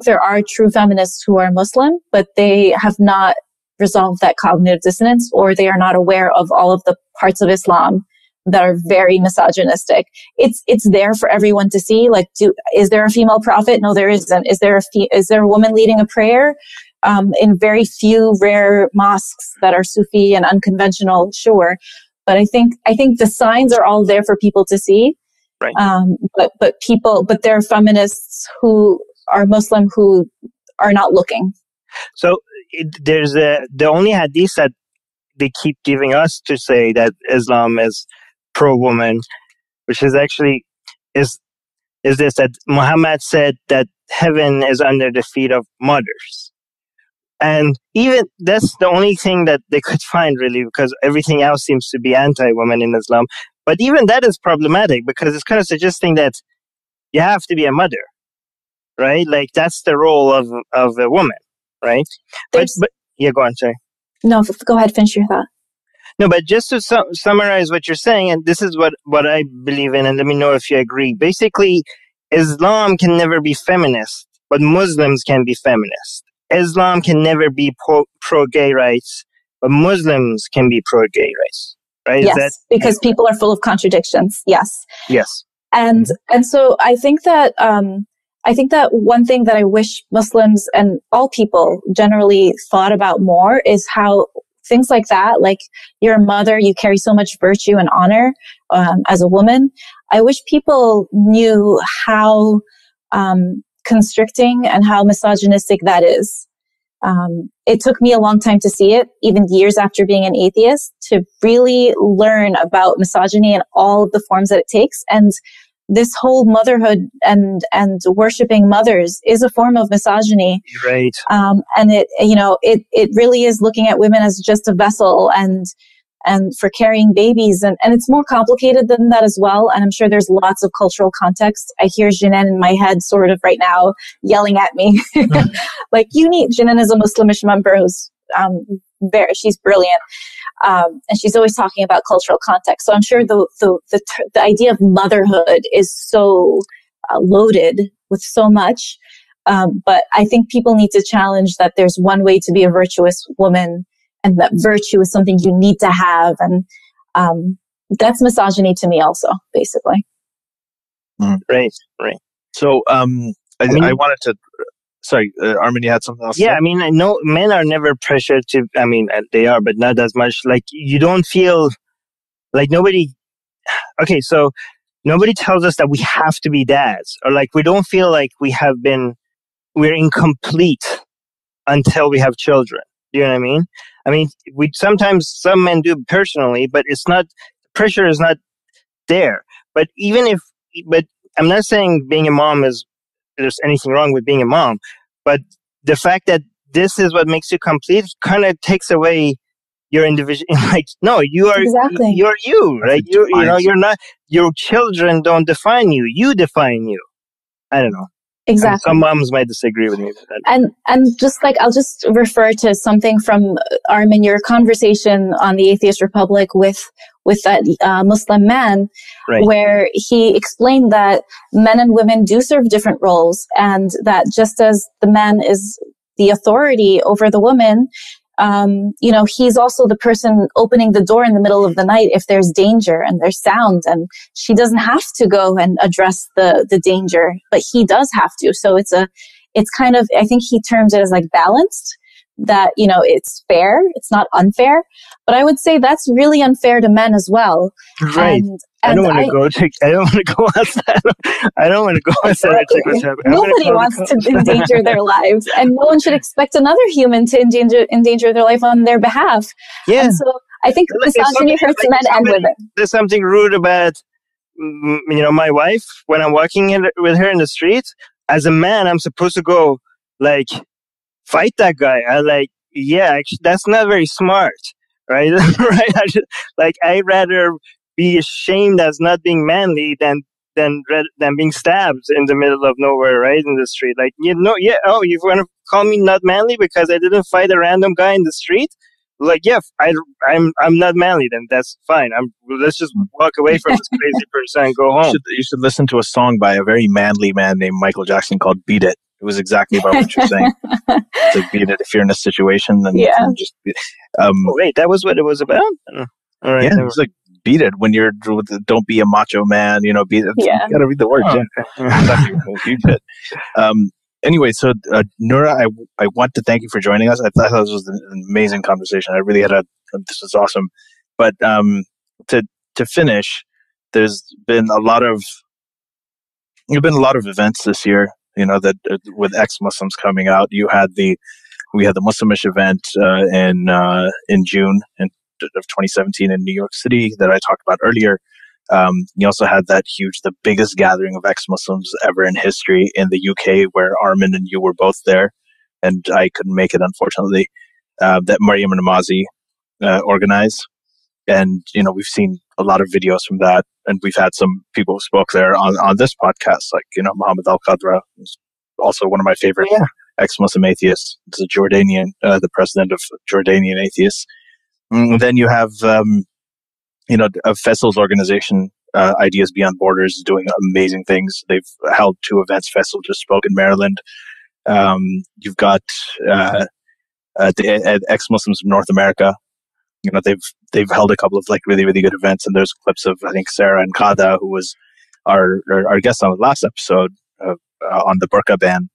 there are true feminists who are Muslim, but they have not resolved that cognitive dissonance, or they are not aware of all of the parts of Islam that are very misogynistic. It's there for everyone to see. Like, is there a female prophet? No, there isn't. Is there a woman leading a prayer? In very few rare mosques that are Sufi and unconventional, sure. But I think the signs are all there for people to see. Right. But there are feminists who are Muslim who are not looking. So there's the only hadith that they keep giving us to say that Islam is pro-woman, which is actually is this, that Muhammad said that heaven is under the feet of mothers. And even that's the only thing that they could find, really, because everything else seems to be anti-woman in Islam. But even that is problematic because it's kind of suggesting that you have to be a mother, right? Like that's the role of a woman, right? But yeah, go on, sorry. No, go ahead, finish your thought. No, but just to summarize what you're saying, and this is what I believe in, and let me know if you agree. Basically, Islam can never be feminist, but Muslims can be feminist. Islam can never be pro-gay rights, but Muslims can be pro-gay rights, right? Yes, because people are full of contradictions. Yes. Yes. And so I think that one thing that I wish Muslims and all people generally thought about more is how things like that, like you're a mother, you carry so much virtue and honor as a woman. I wish people knew how constricting and how misogynistic that is. It took me a long time to see it, even years after being an atheist, to really learn about misogyny and all of the forms that it takes. And this whole motherhood and worshiping mothers is a form of misogyny. Right. And it really is looking at women as just a vessel and for carrying babies. And it's more complicated than that as well. And I'm sure there's lots of cultural context. I hear Jinan in my head sort of right now yelling at me. Like, Jinan is a Muslimish member who's, she's brilliant. And she's always talking about cultural context. So I'm sure the idea of motherhood is so loaded with so much. But I think people need to challenge that there's one way to be a virtuous woman, and that virtue is something you need to have. And that's misogyny to me also, basically. Right. So I wanted to... Sorry, Armin, you had something else? Yeah, I mean, I know men are never pressured to, I mean, they are, but not as much. Like, you don't feel like nobody tells us that we have to be dads, or like we don't feel like we're incomplete until we have children. Do you know what I mean? I mean, sometimes some men do personally, but pressure is not there. But I'm not saying being a mom there's anything wrong with being a mom, but the fact that this is what makes you complete kind of takes away your individual. Like, no, you're you, right? You're not. Your children don't define you. You define you. I don't know. Exactly. I mean, some moms might disagree with me. And just like, I'll just refer to something from Armin, your conversation on the Atheist Republic with that Muslim man, right, where he explained that men and women do serve different roles, and that just as the man is the authority over the woman, he's also the person opening the door in the middle of the night if there's danger and there's sound, and she doesn't have to go and address the danger, but he does have to. So it's kind of, I think he terms it as like balanced, that, it's fair, it's not unfair. But I would say that's really unfair to men as well. Right. I don't want to go outside. I don't want to go outside. Nobody wants to endanger their lives, and no one should expect another human to endanger their life on their behalf. Yeah. And so I think misogyny hurts men and women. There's something rude about, my wife when I'm walking with her in the street. As a man, I'm supposed to go like fight that guy. Actually, that's not very smart, right? Right? I'd rather be ashamed as not being manly than being stabbed in the middle of nowhere, right, in the street. You want to call me not manly because I didn't fight a random guy in the street? I'm not manly, then that's fine. Let's just walk away from this crazy person and go home. You should listen to a song by a very manly man named Michael Jackson called "Beat It." It was exactly about what you're saying. It's like, beat it if you're in a situation, and just. Wait, that was what it was about. All right, yeah, it's like beat it when you're. Don't be a macho man. Beat it. Yeah. You got to read the words. Exactly. Beat it. Anyway, so Noura, I want to thank you for joining us. I thought this was an amazing conversation. I really this was awesome. But to finish, there's been a lot of events this year. That with ex-Muslims coming out, we had the Muslimish event in June of 2017 in New York City that I talked about earlier. You also had the biggest gathering of ex-Muslims ever in history in the UK, where Armin and you were both there, and I couldn't make it, unfortunately, that Maryam Namazi organized. And, we've seen a lot of videos from that, and we've had some people who spoke there on this podcast, like, Mohammed Al-Qadra, who's also one of my favorite ex-Muslim atheists. He's a Jordanian, the president of Jordanian atheists. And then you have, Faisal's organization, Ideas Beyond Borders, is doing amazing things. They've held 2 events. Faisal just spoke in Maryland. You've got the ex-Muslims of North America. You know, they've held a couple of like really, really good events, and there's clips of, I think, Sarah and Kada, who was our guest on the last episode on the burqa ban.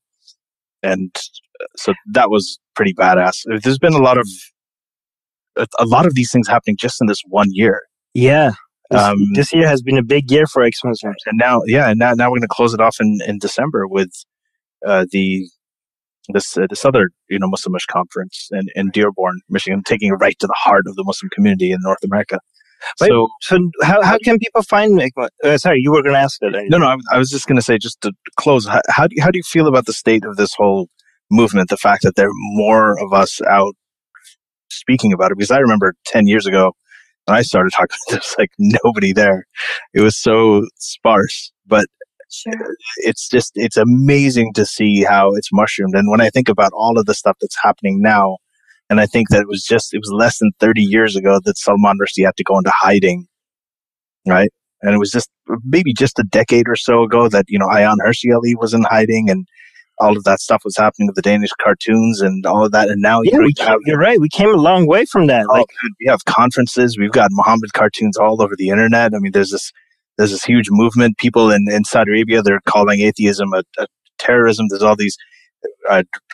And so that was pretty badass. There's been a lot of these things happening just in this 1 year. Yeah. This year has been a big year for ex-Muslims. And now we're going to close it off in December with this other, Muslimish conference in Dearborn, Michigan, taking it right to the heart of the Muslim community in North America. So how can people find? Sorry, you were going to ask that. No, I was just going to say, just to close, how do you feel about the state of this whole movement? The fact that there are more of us out speaking about it, because I remember 10 years ago when I started talking, there was like nobody there. It was so sparse, but. Sure. It's amazing to see how it's mushroomed. And when I think about all of the stuff that's happening now, and I think that it was less than 30 years ago that Salman Rushdie had to go into hiding, right? And it was maybe just a decade or so ago that, Ayaan Hirsi Ali was in hiding, and all of that stuff was happening with the Danish cartoons and all of that. And now you're right. We came a long way from that. We have conferences. We've got Muhammad cartoons all over the internet. I mean, there's this huge movement. People in Saudi Arabia, they're calling atheism a terrorism. There's all these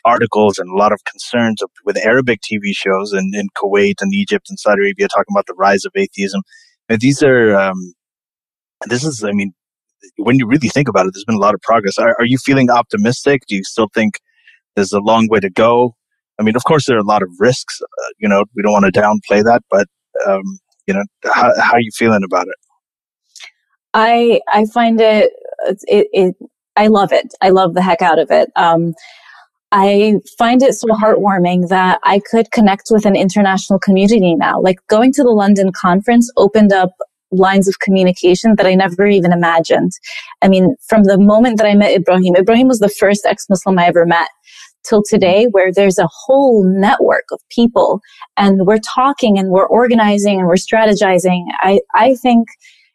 articles and a lot of concerns with Arabic TV shows in Kuwait and Egypt and Saudi Arabia talking about the rise of atheism. And when you really think about it, there's been a lot of progress. Are you feeling optimistic? Do you still think there's a long way to go? I mean, of course, there are a lot of risks. We don't want to downplay that, but how are you feeling about it? I find it I love it. I love the heck out of it. I find it so heartwarming that I could connect with an international community now. Like going to the London conference opened up lines of communication that I never even imagined. I mean, from the moment that I met Ibrahim was the first ex-Muslim I ever met, till today, where there's a whole network of people and we're talking and we're organizing and we're strategizing. I think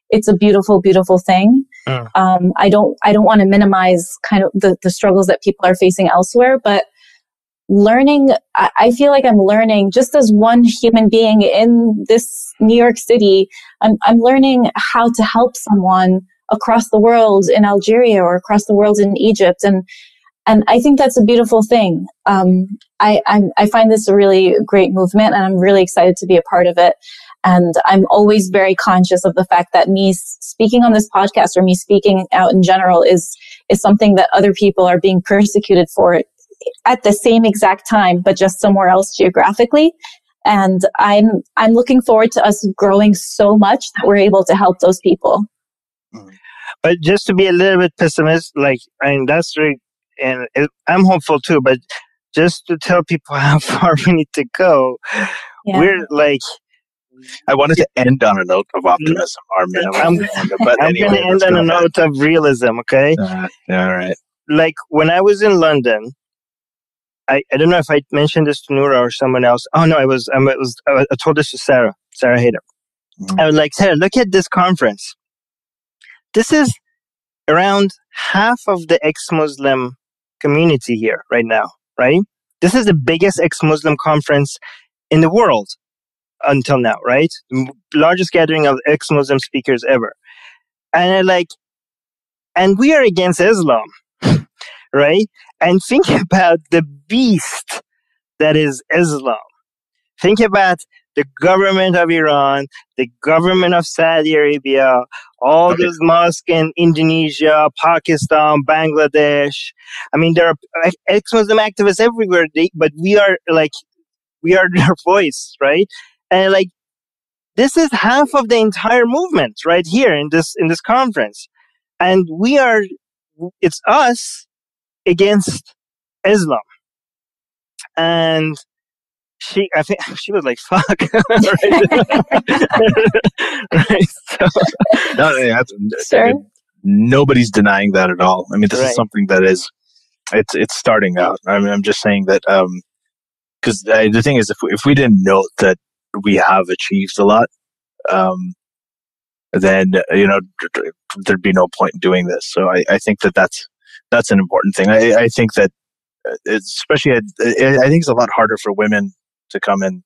it's a beautiful, beautiful thing. I don't want to minimize kind of the struggles that people are facing elsewhere, but learning, I feel like I'm learning just as one human being in this New York City. I'm learning how to help someone across the world in Algeria or across the world in Egypt. And I think that's a beautiful thing. I find this a really great movement, and I'm really excited to be a part of it. And I'm always very conscious of the fact that me speaking on this podcast or me speaking out in general is something that other people are being persecuted for at the same exact time, but just somewhere else geographically. And I'm looking forward to us growing so much that we're able to help those people. But just to be a little bit pessimistic, that's right. And I'm hopeful too, but just to tell people how far we need to go, we're like, I wanted to end on a note of optimism. I'm going to end on a note of realism, okay? All right. Like, when I was in London, I don't know if I mentioned this to Nora or someone else. Oh, no, I told this to Sarah Hayder. Mm-hmm. I was like, Sarah, look at this conference. This is around half of the ex-Muslim community here right now, right? This is the biggest ex-Muslim conference in the world. Until now, right? Largest gathering of ex-Muslim speakers ever. And and we are against Islam, right? And think about the beast that is Islam. Think about the government of Iran, the government of Saudi Arabia, all those mosques in Indonesia, Pakistan, Bangladesh. I mean, there are ex-Muslim activists everywhere, but we are their voice, right? And this is half of the entire movement right here in this conference. And it's us against Islam. And I think she was like, fuck. Right? Sure. Nobody's denying that at all. I mean, this is something that it's starting out. I mean, I'm just saying that, because the thing is, if we didn't know that we have achieved a lot, then there'd be no point in doing this. So I think that's an important thing. I think that especially I think it's a lot harder for women to come and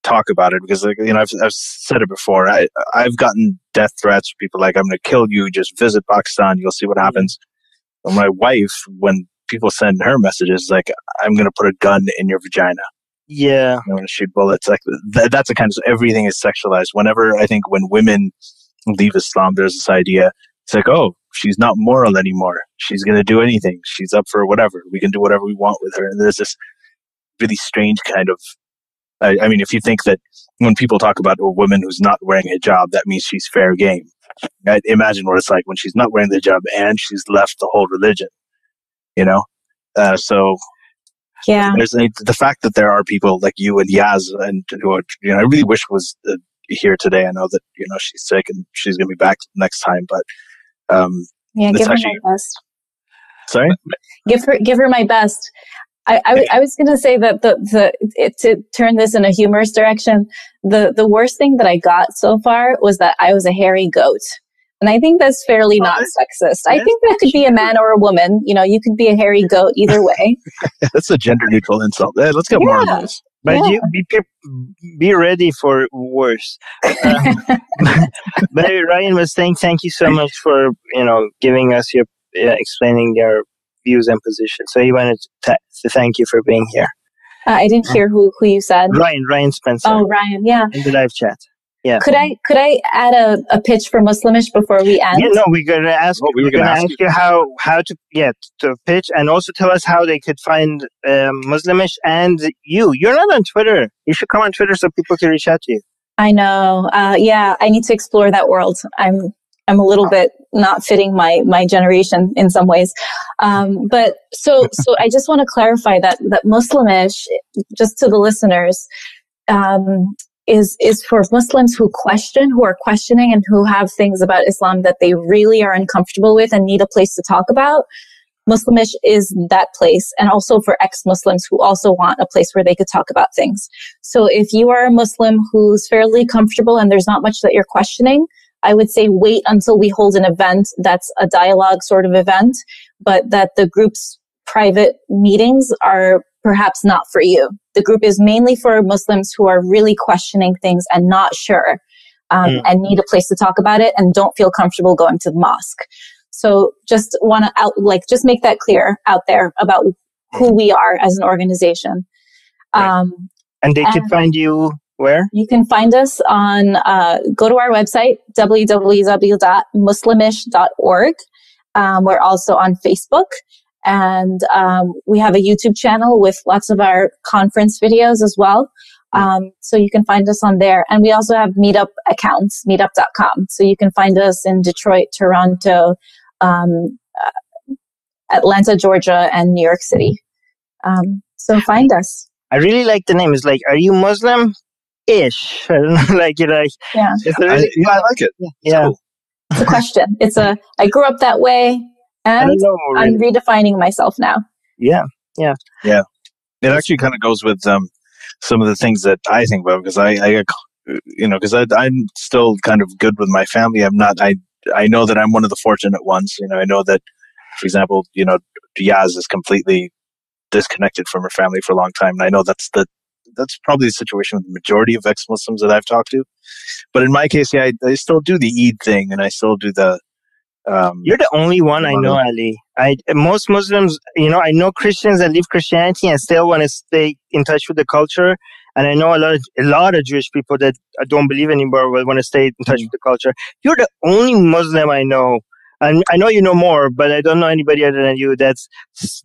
talk about it because, I've said it before. I've gotten death threats from people like, I'm going to kill you, just visit Pakistan, you'll see what happens. And my wife, when people send her messages like, I'm going to put a gun in your vagina. Yeah. I'm going to shoot bullets. Like that's a kind of, everything is sexualized. Whenever I think when women leave Islam, there's this idea, it's like, oh, she's not moral anymore. She's going to do anything. She's up for whatever. We can do whatever we want with her. And there's this really strange kind of, I mean, if you think that when people talk about a woman who's not wearing a hijab, that means she's fair game. Imagine what it's like when she's not wearing the hijab and she's left the whole religion, So yeah, there's the fact that there are people like you and Yaz, and who are, I really wish was here today. I know that she's sick and she's going to be back next time, but give her my best. Sorry, give her my best. I was going to say that to turn this in a humorous direction, the worst thing that I got so far was that I was a hairy goat. And I think that's fairly not sexist. I think that could be a man or a woman. You could be a hairy goat either way. That's a gender neutral insult. Let's get more of those. But you be ready for worse. But Ryan was saying, thank you so much for giving us your explaining your views and positions. So he wanted to thank you for being here. I didn't hear who you said. Ryan Spencer. Oh, Ryan, yeah. In the live chat. Yeah. Could I add a pitch for Muslimish before we end? Yeah, no, we're going to ask. We were going to ask you how to pitch, and also tell us how they could find Muslimish and you. You're not on Twitter. You should come on Twitter so people can reach out to you. I know. Yeah, I need to explore that world. I'm a little bit not fitting my generation in some ways. But so I just want to clarify that Muslimish, just to the listeners, is for Muslims who are questioning and who have things about Islam that they really are uncomfortable with and need a place to talk about. Muslimish is that place, and also for ex-Muslims who also want a place where they could talk about things. So if you are a Muslim who's fairly comfortable and there's not much that you're questioning, I would say wait until we hold an event that's a dialogue sort of event, but that the group's private meetings are perhaps not for you. The group is mainly for Muslims who are really questioning things and not sure, and need a place to talk about it and don't feel comfortable going to the mosque. So just want to just make that clear out there about who we are as an organization. And they can find you where? You can find us on, go to our website, www.muslimish.org. We're also on Facebook. And we have a YouTube channel with lots of our conference videos as well. So you can find us on there. And we also have meetup accounts, meetup.com. So you can find us in Detroit, Toronto, Atlanta, Georgia, and New York City. So find us. I really like the name. It's like, are you Muslim-ish? I don't know, yeah. I like it. Yeah. Cool. It's a question. I grew up that way. And I'm redefining myself now. Yeah. It actually kind of goes with some of the things that I think about, because I'm still kind of good with my family. I'm not. I know that I'm one of the fortunate ones. I know that, for example, Diaz is completely disconnected from her family for a long time, and I know that's probably the situation with the majority of ex-Muslims that I've talked to. But in my case, I still do the Eid thing, and I still do the. You're the only one I know, Ali. Most Muslims, I know Christians that leave Christianity and still want to stay in touch with the culture. And I know a lot of Jewish people that don't believe anymore but want to stay in touch with the culture. You're the only Muslim I know. And I know you know more, but I don't know anybody other than you that's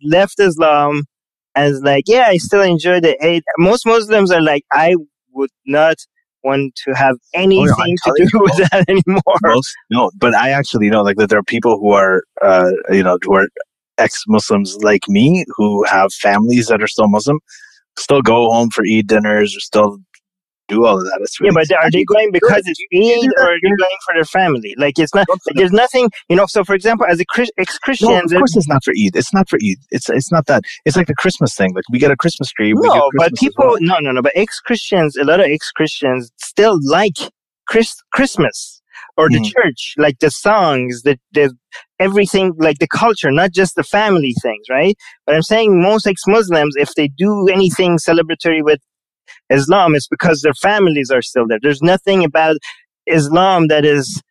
left Islam and is like, yeah, I still enjoy the Eid. Most Muslims are like, I would not want to have anything to do with that anymore. No, but I actually know that there are people who are, who are ex-Muslims like me who have families that are still Muslim, still go home for Eid dinners or still do all of that. It's really but are they going because it's Eid, or are they going for their family? It's not. There's nothing. So, for example, as ex-Christians, no, of course it's not for Eid. It's not for Eid. It's not that. It's like the Christmas thing. Like we get a Christmas tree. No, but people. No. But ex-Christians, a lot of ex-Christians still like Christmas. or the church, like the songs, the everything, like the culture, not just the family things, right? But I'm saying most ex-Muslims, if they do anything celebratory with Islam, it's because their families are still there. There's nothing about Islam that is,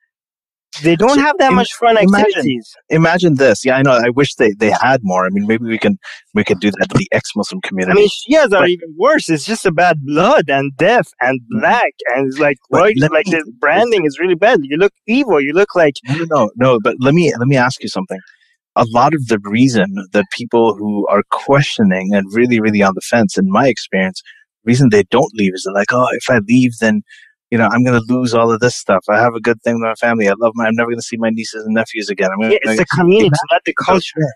they don't have that much fun activities. Imagine this. Yeah, I know. I wish they had more. I mean, maybe we could do that to the ex-Muslim community. I mean, Shias are even worse. It's just about blood and death and black, and it's like the branding is really bad. You look evil. You look like no. But let me ask you something. A lot of the reason that people who are questioning and really, really on the fence, in my experience, the reason they don't leave is they're like, oh, if I leave, then I'm going to lose all of this stuff. I have a good thing with my family. I'm never going to see my nieces and nephews again. It's the community, not the culture.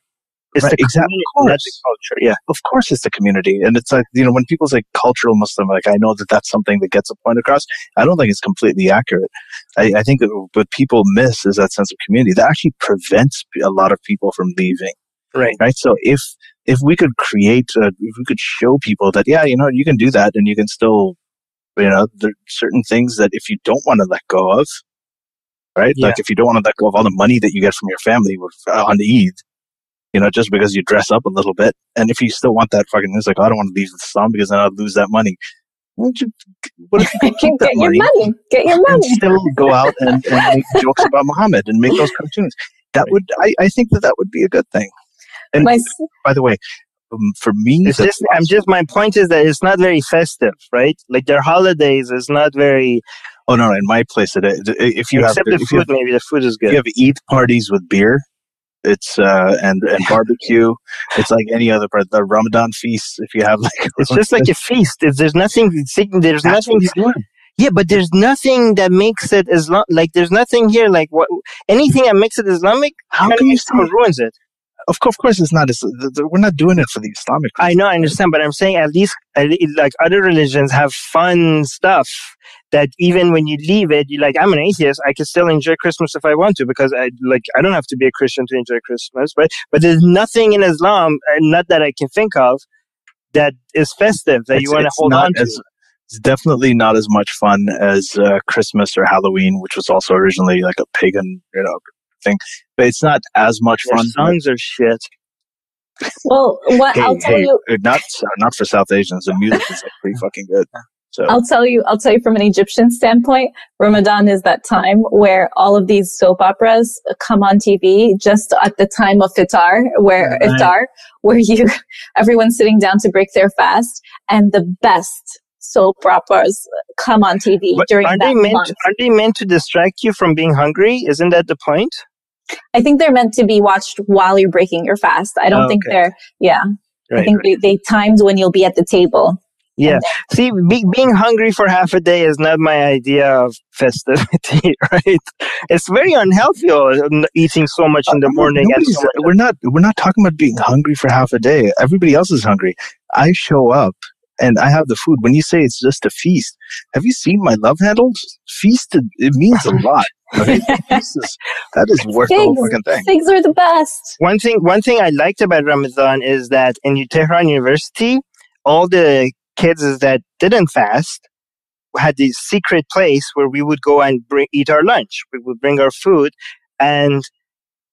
It's the community, not the culture. Yeah, of course it's the community. And it's like, when people say cultural Muslim, like I know that that's something that gets a point across. I don't think it's completely accurate. I think that what people miss is that sense of community. That actually prevents a lot of people from leaving. Right. So if we could if we could show people that, you can do that and you can still, there are certain things that if you don't want to let go of, right? Yeah. Like if you don't want to let go of all the money that you get from your family on Eid, just because you dress up a little bit. And if you still want that fucking, it's like, I don't want to leave Islam because then I'll lose that money. What if you keep that money? Get your money. And still go out and make jokes about Muhammad and make those cartoons. That would, I think that would be a good thing. And by the way, for me, my point is that it's not very festive, right? Like their holidays is not very. Oh no! In my place, if you except have the food, maybe the food is good. If you have Eid parties with beer, it's and barbecue. It's like any other part. The Ramadan feast. If you have it's just like a feast. There's nothing. There's nothing. Yeah, but there's nothing that makes it Islam. Like there's nothing here. Like anything that makes it Islamic. How can you ruins it? Of course, it's not. We're not doing it for the Islamic reason. I know, I understand, but I'm saying at least like other religions have fun stuff that even when you leave it, you're like, I'm an atheist. I can still enjoy Christmas if I want to because I don't have to be a Christian to enjoy Christmas. But there's nothing in Islam, not that I can think of, that is festive that you want to hold on to. It's definitely not as much fun as Christmas or Halloween, which was also originally like a pagan, thing. But it's not as much fun. Songs are shit. Well, I'll tell you, not for South Asians. The music is pretty fucking good. So I'll tell you from an Egyptian standpoint, Ramadan is that time where all of these soap operas come on TV just at the time of iftar, where everyone's sitting down to break their fast, and the best soap operas come on TV during that month. Aren't they meant to distract you from being hungry? Isn't that the point? I think they're meant to be watched while you're breaking your fast. I don't think they're, I think they timed when you'll be at the table. Yeah. See, being hungry for half a day is not my idea of festivity, right? It's very unhealthy eating so much in the morning. We're not talking about being hungry for half a day. Everybody else is hungry. I show up and I have the food. When you say it's just a feast, have you seen my love handles? Feast, it means a lot. Okay? That is worth the whole fucking thing. Figs are the best. One thing I liked about Ramadan is that in Tehran University, all the kids that didn't fast had this secret place where we would go and eat our lunch. We would bring our food, and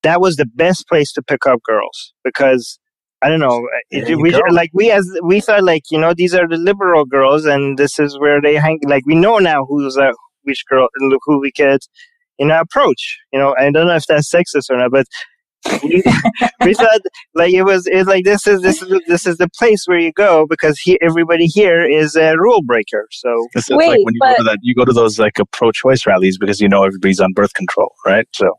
that was the best place to pick up girls because I don't know. We thought these are the liberal girls, and this is where they hang. Like we know now which girl who we could approach. I don't know if that's sexist or not, but we thought it was like this is the place where you go because everybody here is a rule breaker. So it's like when you go to those like pro-choice rallies because everybody's on birth control, right? So,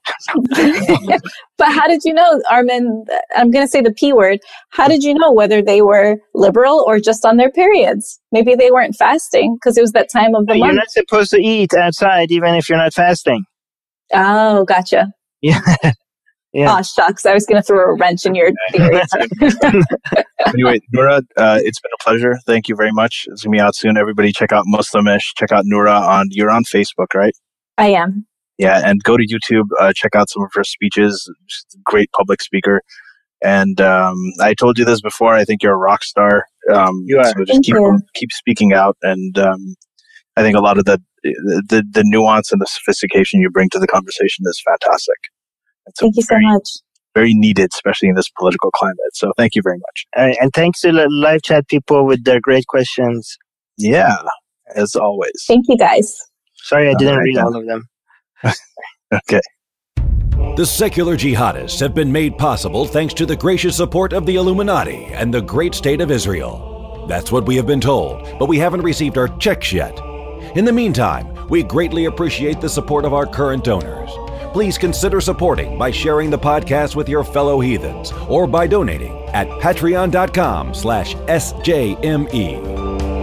but how did you know, Armin? I'm going to say the P word. How did you know whether they were liberal or just on their periods? Maybe they weren't fasting because it was that time of the month. You're not supposed to eat outside even if you're not fasting. Oh, gotcha. Yeah. Yeah. Oh, shucks. I was going to throw a wrench in your theory. Anyway, Nora, it's been a pleasure. Thank you very much. It's going to be out soon. Everybody check out Muslimish. Check out Noura you're on Facebook, right? I am. Yeah, and go to YouTube. Check out some of her speeches. She's a great public speaker. And I told you this before. I think you're a rock star. You are. So just keep speaking out. And I think a lot of that the nuance and the sophistication you bring to the conversation is fantastic. Thank you so much. Very needed, especially in this political climate. So thank you very much. And thanks to the live chat people with their great questions. Yeah, as always. Thank you, guys. Sorry, I didn't read all of them. Okay. The secular jihadists have been made possible thanks to the gracious support of the Illuminati and the great state of Israel. That's what we have been told, but we haven't received our checks yet. In the meantime, we greatly appreciate the support of our current donors. Please consider supporting by sharing the podcast with your fellow heathens or by donating at patreon.com/SJME.